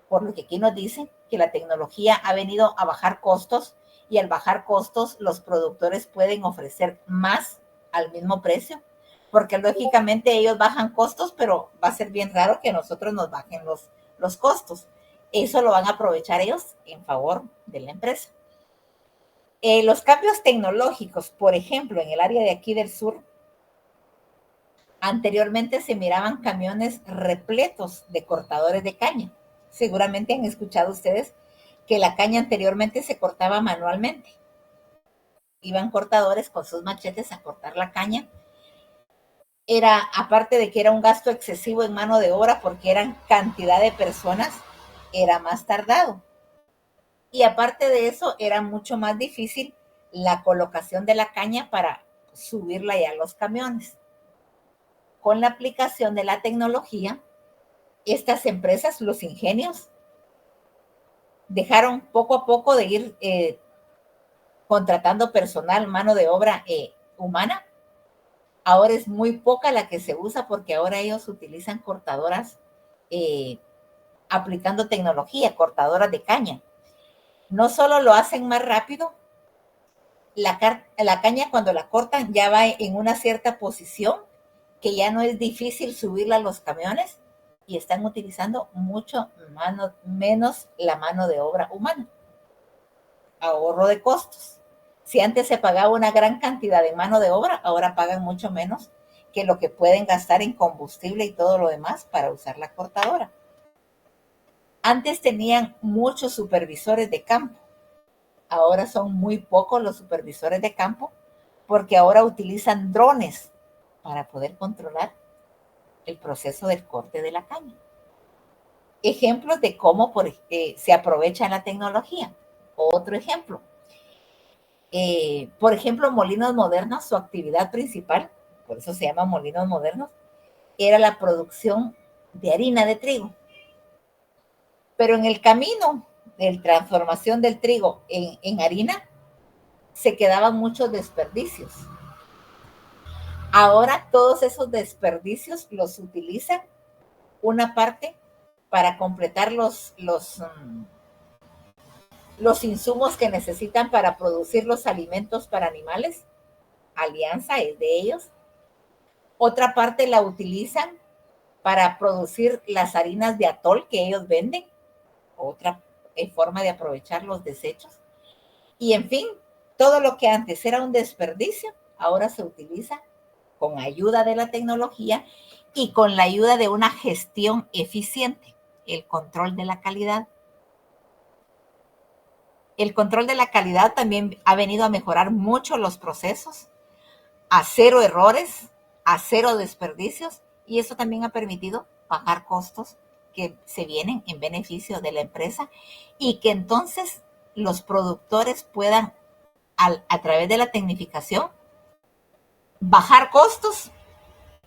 por lo que aquí nos dicen, que la tecnología ha venido a bajar costos, y al bajar costos los productores pueden ofrecer más al mismo precio. porque lógicamente ellos bajan costos, pero va a ser bien raro que nosotros nos bajen los costos. Eso lo van a aprovechar ellos en favor de la empresa. Los cambios tecnológicos, por ejemplo, en el área de aquí del sur, anteriormente se miraban camiones repletos de cortadores de caña. Seguramente han escuchado ustedes que la caña anteriormente se cortaba manualmente. Iban cortadores con sus machetes a cortar la caña. Era, aparte de que era un gasto excesivo en mano de obra porque eran cantidad de personas, era más tardado. Y aparte de eso, era mucho más difícil la colocación de la caña para subirla ya a los camiones. Con la aplicación de la tecnología, estas empresas, los ingenios, dejaron poco a poco de ir contratando personal, mano de obra humana. Ahora es muy poca la que se usa porque ahora ellos utilizan cortadoras aplicando tecnología, cortadoras de caña. No solo lo hacen más rápido, la caña cuando la cortan ya va en una cierta posición que ya no es difícil subirla a los camiones y están utilizando mucho menos la mano de obra humana. Ahorro de costos. Si antes se pagaba una gran cantidad de mano de obra, ahora pagan mucho menos que lo que pueden gastar en combustible y todo lo demás para usar la cortadora. Antes tenían muchos supervisores de campo. Ahora son muy pocos los supervisores de campo porque ahora utilizan drones para poder controlar el proceso del corte de la caña. Ejemplos de cómo se aprovecha la tecnología. Otro ejemplo. Por ejemplo, Molinos Modernos, su actividad principal, por eso se llama Molinos Modernos, era la producción de harina de trigo. Pero en el camino de transformación del trigo en harina, se quedaban muchos desperdicios. Ahora todos esos desperdicios los utilizan una parte para completar los insumos que necesitan para producir los alimentos para animales. Alianza es de ellos. Otra parte la utilizan para producir las harinas de atol que ellos venden. Otra forma de aprovechar los desechos. Y en fin, todo lo que antes era un desperdicio, ahora se utiliza con ayuda de la tecnología y con la ayuda de una gestión eficiente, el control de la calidad. El control de la calidad también ha venido a mejorar mucho los procesos, a cero errores, a cero desperdicios, y eso también ha permitido bajar costos que se vienen en beneficio de la empresa y que entonces los productores puedan, a través de la tecnificación, bajar costos,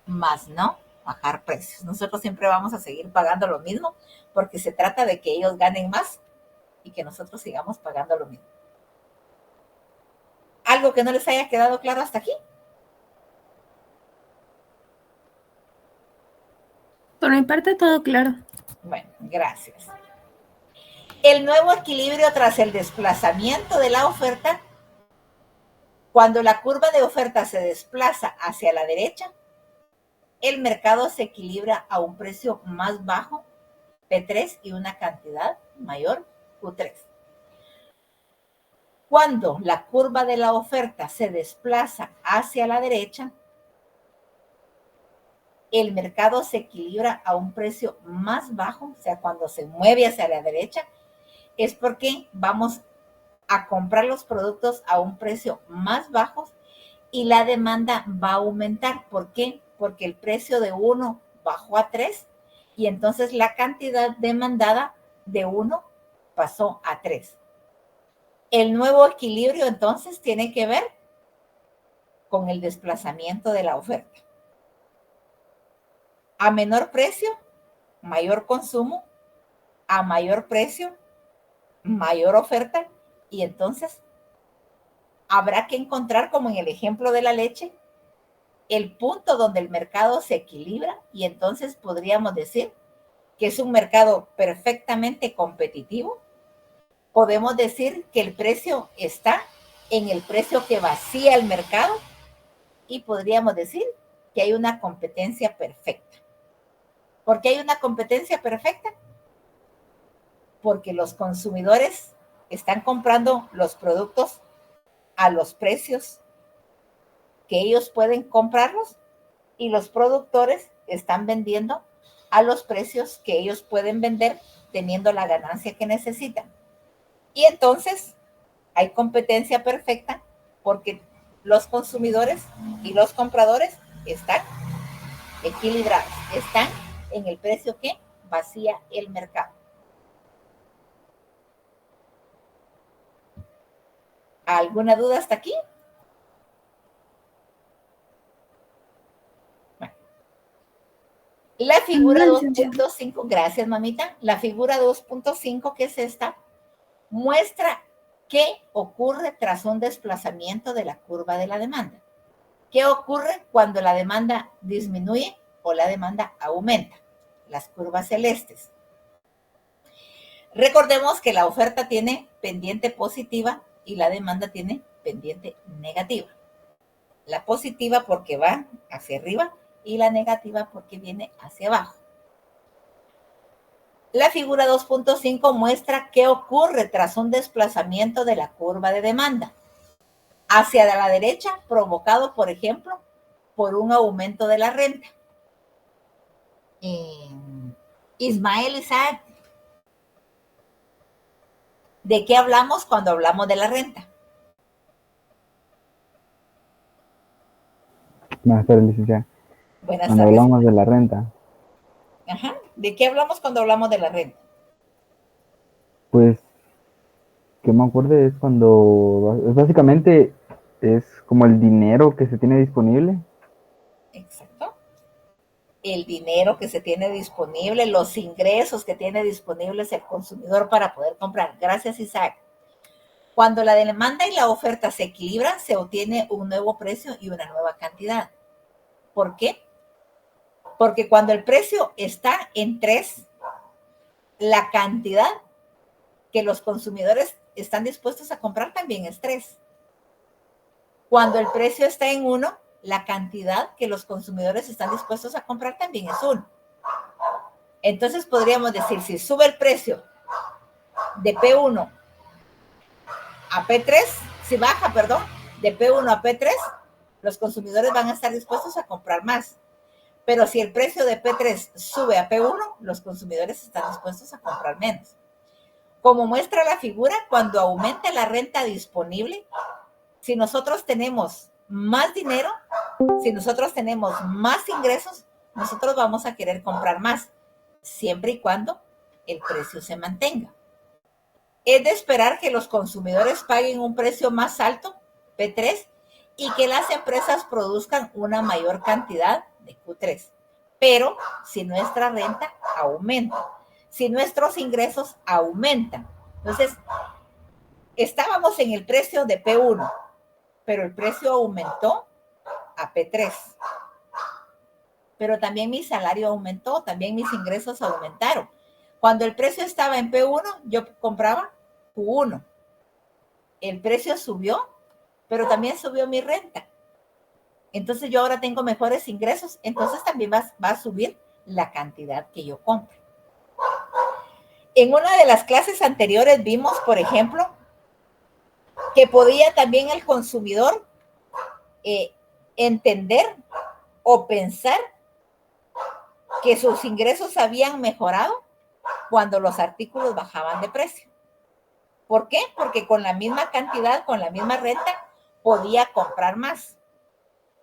más no bajar precios. Nosotros siempre vamos a seguir pagando lo mismo porque se trata de que ellos ganen más y que nosotros sigamos pagando lo mismo. ¿Algo que no les haya quedado claro hasta aquí? Por mi parte, todo claro. Bueno, gracias. El nuevo equilibrio tras el desplazamiento de la oferta. Cuando la curva de oferta se desplaza hacia la derecha, el mercado se equilibra a un precio más bajo, P3, y una cantidad mayor, Q3. Cuando la curva de la oferta se desplaza hacia la derecha, el mercado se equilibra a un precio más bajo, o sea, cuando se mueve hacia la derecha, es porque vamos a comprar los productos a un precio más bajo y la demanda va a aumentar. ¿Por qué? Porque el precio de 1 bajó a 3 y entonces la cantidad demandada de 1 pasó a 3. El nuevo equilibrio entonces tiene que ver con el desplazamiento de la oferta. A menor precio, mayor consumo. A mayor precio, mayor oferta. Y entonces habrá que encontrar, como en el ejemplo de la leche, el punto donde el mercado se equilibra y entonces podríamos decir que es un mercado perfectamente competitivo. Podemos decir que el precio está en el precio que vacía el mercado y podríamos decir que hay una competencia perfecta. ¿Por qué hay una competencia perfecta? Porque los consumidores están comprando los productos a los precios que ellos pueden comprarlos y los productores están vendiendo a los precios que ellos pueden vender teniendo la ganancia que necesitan. Y entonces hay competencia perfecta porque los consumidores y los compradores están equilibrados, están en el precio que vacía el mercado. ¿Alguna duda hasta aquí? Bueno. La figura 2.5, gracias mamita, la figura 2.5, que es esta, muestra qué ocurre tras un desplazamiento de la curva de la demanda. ¿Qué ocurre cuando la demanda disminuye o la demanda aumenta? Las curvas celestes. Recordemos que la oferta tiene pendiente positiva y la demanda tiene pendiente negativa. La positiva porque va hacia arriba y la negativa porque viene hacia abajo. La figura 2.5 muestra qué ocurre tras un desplazamiento de la curva de demanda hacia la derecha, provocado, por ejemplo, por un aumento de la renta. Ismael Isaac, ¿de qué hablamos cuando hablamos de la renta? Buenas tardes, licenciada. Buenas Cuando tardes. hablamos de la renta, Ajá. ¿De qué hablamos cuando hablamos de la renta? pues que me acuerde es cuando, básicamente es como el dinero que se tiene disponible. Exacto. El dinero que se tiene disponible, los ingresos que tiene disponibles el consumidor para poder comprar. Gracias, Isaac. Cuando la demanda y la oferta se equilibran, se obtiene un nuevo precio y una nueva cantidad. ¿Por qué? Porque cuando el precio está en 3, la cantidad que los consumidores están dispuestos a comprar también es 3. Cuando el precio está en 1, la cantidad que los consumidores están dispuestos a comprar también es 1. Entonces podríamos decir, si sube el precio de P1 a P3, si baja, perdón, de P1 a P3, los consumidores van a estar dispuestos a comprar más. Pero si el precio de P3 sube a P1, los consumidores están dispuestos a comprar menos. Como muestra la figura, cuando aumenta la renta disponible, si nosotros tenemos más dinero, si nosotros tenemos más ingresos, nosotros vamos a querer comprar más, siempre y cuando el precio se mantenga. Es de esperar que los consumidores paguen un precio más alto, P3, y que las empresas produzcan una mayor cantidad de Q3. Pero si nuestra renta aumenta, si nuestros ingresos aumentan, entonces estábamos en el precio de P1, pero el precio aumentó a P3. Pero también mi salario aumentó, también mis ingresos aumentaron. Cuando el precio estaba en P1, yo compraba Q1. El precio subió, pero también subió mi renta. Entonces yo ahora tengo mejores ingresos, entonces también va a subir la cantidad que yo compro. En una de las clases anteriores vimos, por ejemplo, que podía también el consumidor entender o pensar que sus ingresos habían mejorado cuando los artículos bajaban de precio. ¿Por qué? Porque con la misma cantidad, con la misma renta, podía comprar más.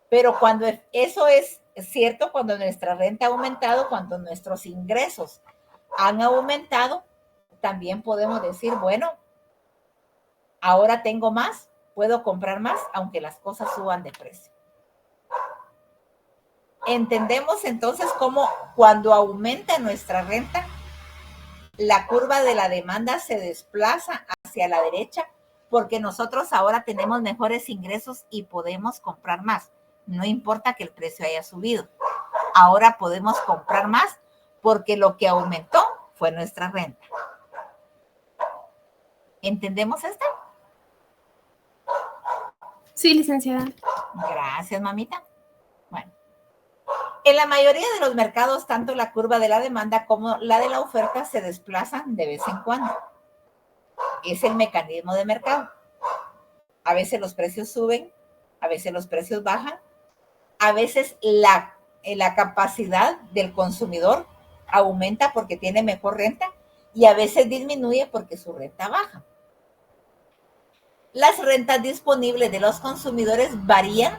Pero cuando eso es cierto, cuando nuestra renta ha aumentado, cuando nuestros ingresos han aumentado, también podemos decir, bueno, ahora tengo más, puedo comprar más, aunque las cosas suban de precio. Entendemos entonces cómo cuando aumenta nuestra renta, la curva de la demanda se desplaza hacia la derecha porque nosotros ahora tenemos mejores ingresos y podemos comprar más. No importa que el precio haya subido. Ahora podemos comprar más porque lo que aumentó fue nuestra renta. ¿Entendemos esto? Sí, licenciada. Gracias, mamita. Bueno, En la mayoría de los mercados, tanto la curva de la demanda como la de la oferta se desplazan de vez en cuando. Es el mecanismo de mercado. A veces los precios suben, a veces los precios bajan, a veces la capacidad del consumidor aumenta porque tiene mejor renta y a veces disminuye porque su renta baja. Las rentas disponibles de los consumidores varían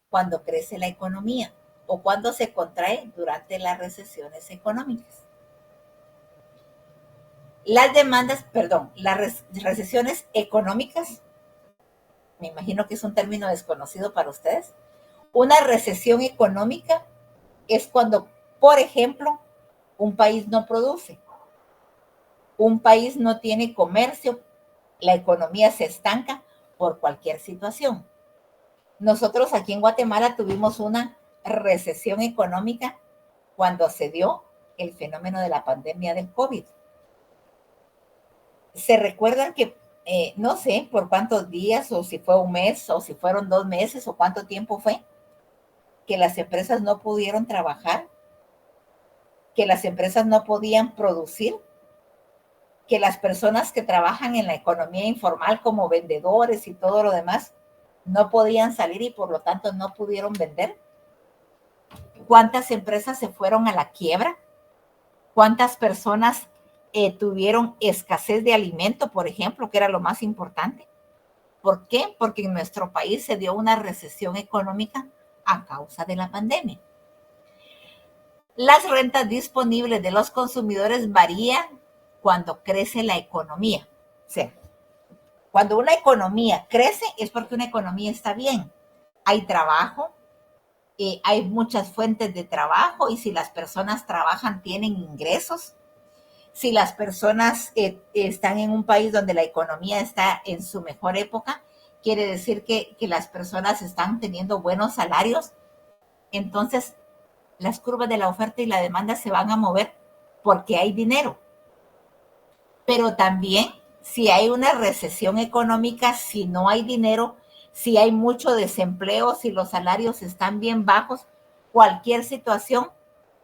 cuando crece la economía o cuando se contrae durante las recesiones económicas. Las recesiones económicas, me imagino que es un término desconocido para ustedes. Una recesión económica es cuando, por ejemplo, un país no produce, un país no tiene comercio, la economía se estanca por cualquier situación. Nosotros aquí en Guatemala tuvimos una recesión económica cuando se dio el fenómeno de la pandemia del COVID. Se recuerdan que, no sé por cuántos días, o si fue un mes, o si fueron 2 meses, o cuánto tiempo fue, que las empresas no pudieron trabajar, que las empresas no podían producir, que las personas que trabajan en la economía informal como vendedores y todo lo demás no podían salir y por lo tanto no pudieron vender. ¿Cuántas empresas se fueron a la quiebra? ¿Cuántas personas tuvieron escasez de alimento, por ejemplo, que era lo más importante? ¿Por qué? Porque en nuestro país se dio una recesión económica a causa de la pandemia. Las rentas disponibles de los consumidores varían cuando crece la economía. O sea, cuando una economía crece es porque una economía está bien. Hay trabajo, hay muchas fuentes de trabajo y si las personas trabajan tienen ingresos. Si las personas están en un país donde la economía está en su mejor época, quiere decir que las personas están teniendo buenos salarios. Entonces, las curvas de la oferta y la demanda se van a mover porque hay dinero. Pero también, si hay una recesión económica, si no hay dinero, si hay mucho desempleo, si los salarios están bien bajos, cualquier situación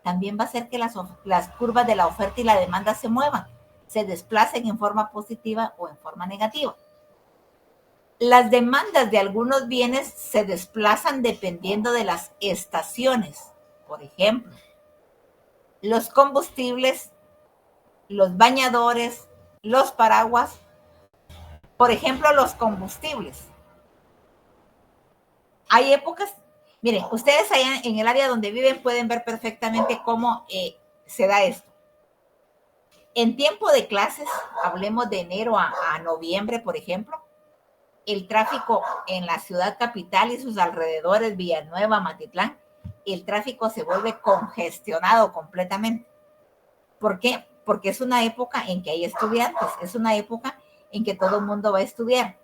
también va a hacer que las curvas de la oferta y la demanda se muevan, se desplacen en forma positiva o en forma negativa. Las demandas de algunos bienes se desplazan dependiendo de las estaciones. Por ejemplo, los combustibles, los bañadores, los paraguas. Por ejemplo, los combustibles. Hay épocas, miren, ustedes allá en el área donde viven pueden ver perfectamente cómo se da esto. En tiempo de clases, hablemos de enero a noviembre, por ejemplo, el tráfico en la ciudad capital y sus alrededores, Villanueva, Matitlán, el tráfico se vuelve congestionado completamente. ¿Por qué? Porque es una época en que hay estudiantes, es una época en que todo el mundo va a estudiar.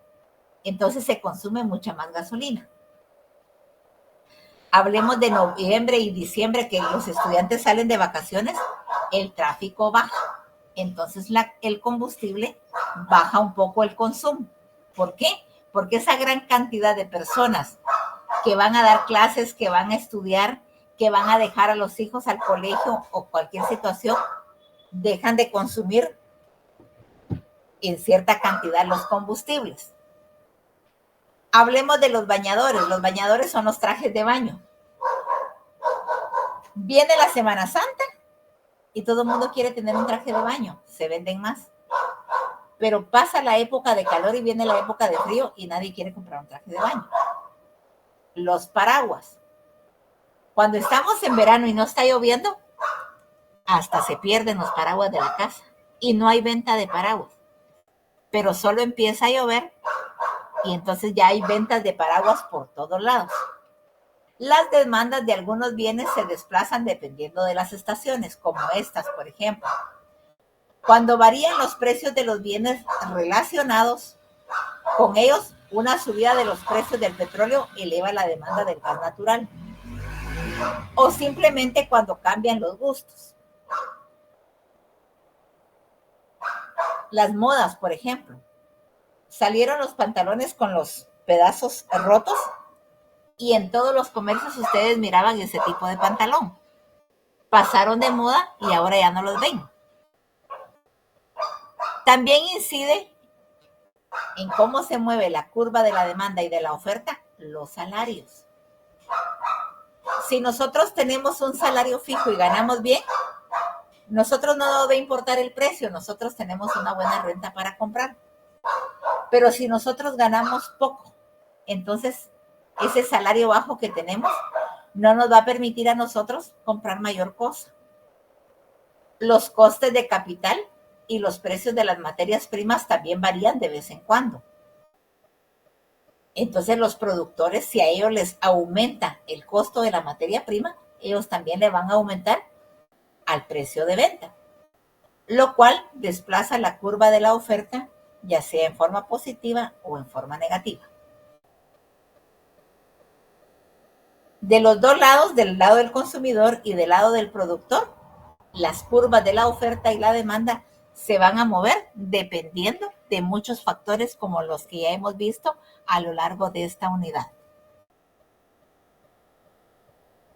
Entonces se consume mucha más gasolina. Hablemos de noviembre y diciembre, que los estudiantes salen de vacaciones, el tráfico baja. Entonces el combustible baja un poco el consumo. ¿Por qué? Porque esa gran cantidad de personas que van a dar clases, que van a estudiar, que van a dejar a los hijos al colegio o cualquier situación, dejan de consumir en cierta cantidad los combustibles. Hablemos de los bañadores. Los bañadores son los trajes de baño. Viene la Semana Santa y todo el mundo quiere tener un traje de baño. Se venden más. Pero pasa la época de calor y viene la época de frío y nadie quiere comprar un traje de baño. Los paraguas. Cuando estamos en verano y no está lloviendo, hasta se pierden los paraguas de la casa y no hay venta de paraguas. Pero solo empieza a llover y entonces ya hay ventas de paraguas por todos lados. Las demandas de algunos bienes se desplazan dependiendo de las estaciones, como estas, por ejemplo. Cuando varían los precios de los bienes relacionados con ellos, una subida de los precios del petróleo eleva la demanda del gas natural. O simplemente cuando cambian los gustos. Las modas, por ejemplo. Salieron los pantalones con los pedazos rotos y en todos los comercios ustedes miraban ese tipo de pantalón. Pasaron de moda y ahora ya no los ven. También incide en cómo se mueve la curva de la demanda y de la oferta, los salarios. Si nosotros tenemos un salario fijo y ganamos bien, nosotros no nos debe importar el precio, nosotros tenemos una buena renta para comprar. Pero si nosotros ganamos poco, entonces ese salario bajo que tenemos no nos va a permitir a nosotros comprar mayor cosa. Los costes de capital y los precios de las materias primas también varían de vez en cuando. Entonces los productores, si a ellos les aumenta el costo de la materia prima, ellos también le van a aumentar al precio de venta, lo cual desplaza la curva de la oferta, ya sea en forma positiva o en forma negativa. De los dos lados, del lado del consumidor y del lado del productor, las curvas de la oferta y la demanda se van a mover dependiendo de muchos factores como los que ya hemos visto a lo largo de esta unidad.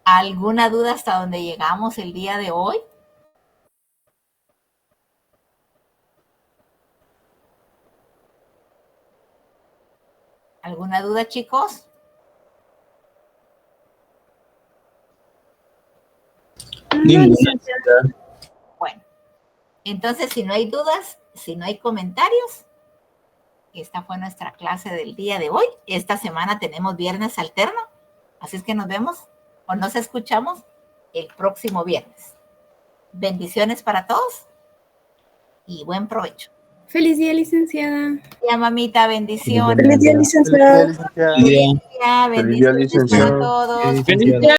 ¿Alguna duda hasta donde llegamos el día de hoy? ¿Alguna duda, chicos? Bueno, entonces si no hay dudas, si no hay comentarios, esta fue nuestra clase del día de hoy. Esta semana tenemos viernes alterno, así es que nos vemos o nos escuchamos el próximo viernes. Bendiciones para todos y buen provecho. Feliz día, licenciada. Ya, mamita, bendiciones. Feliz día, licenciada. Bendiciones para todos. Feliz día.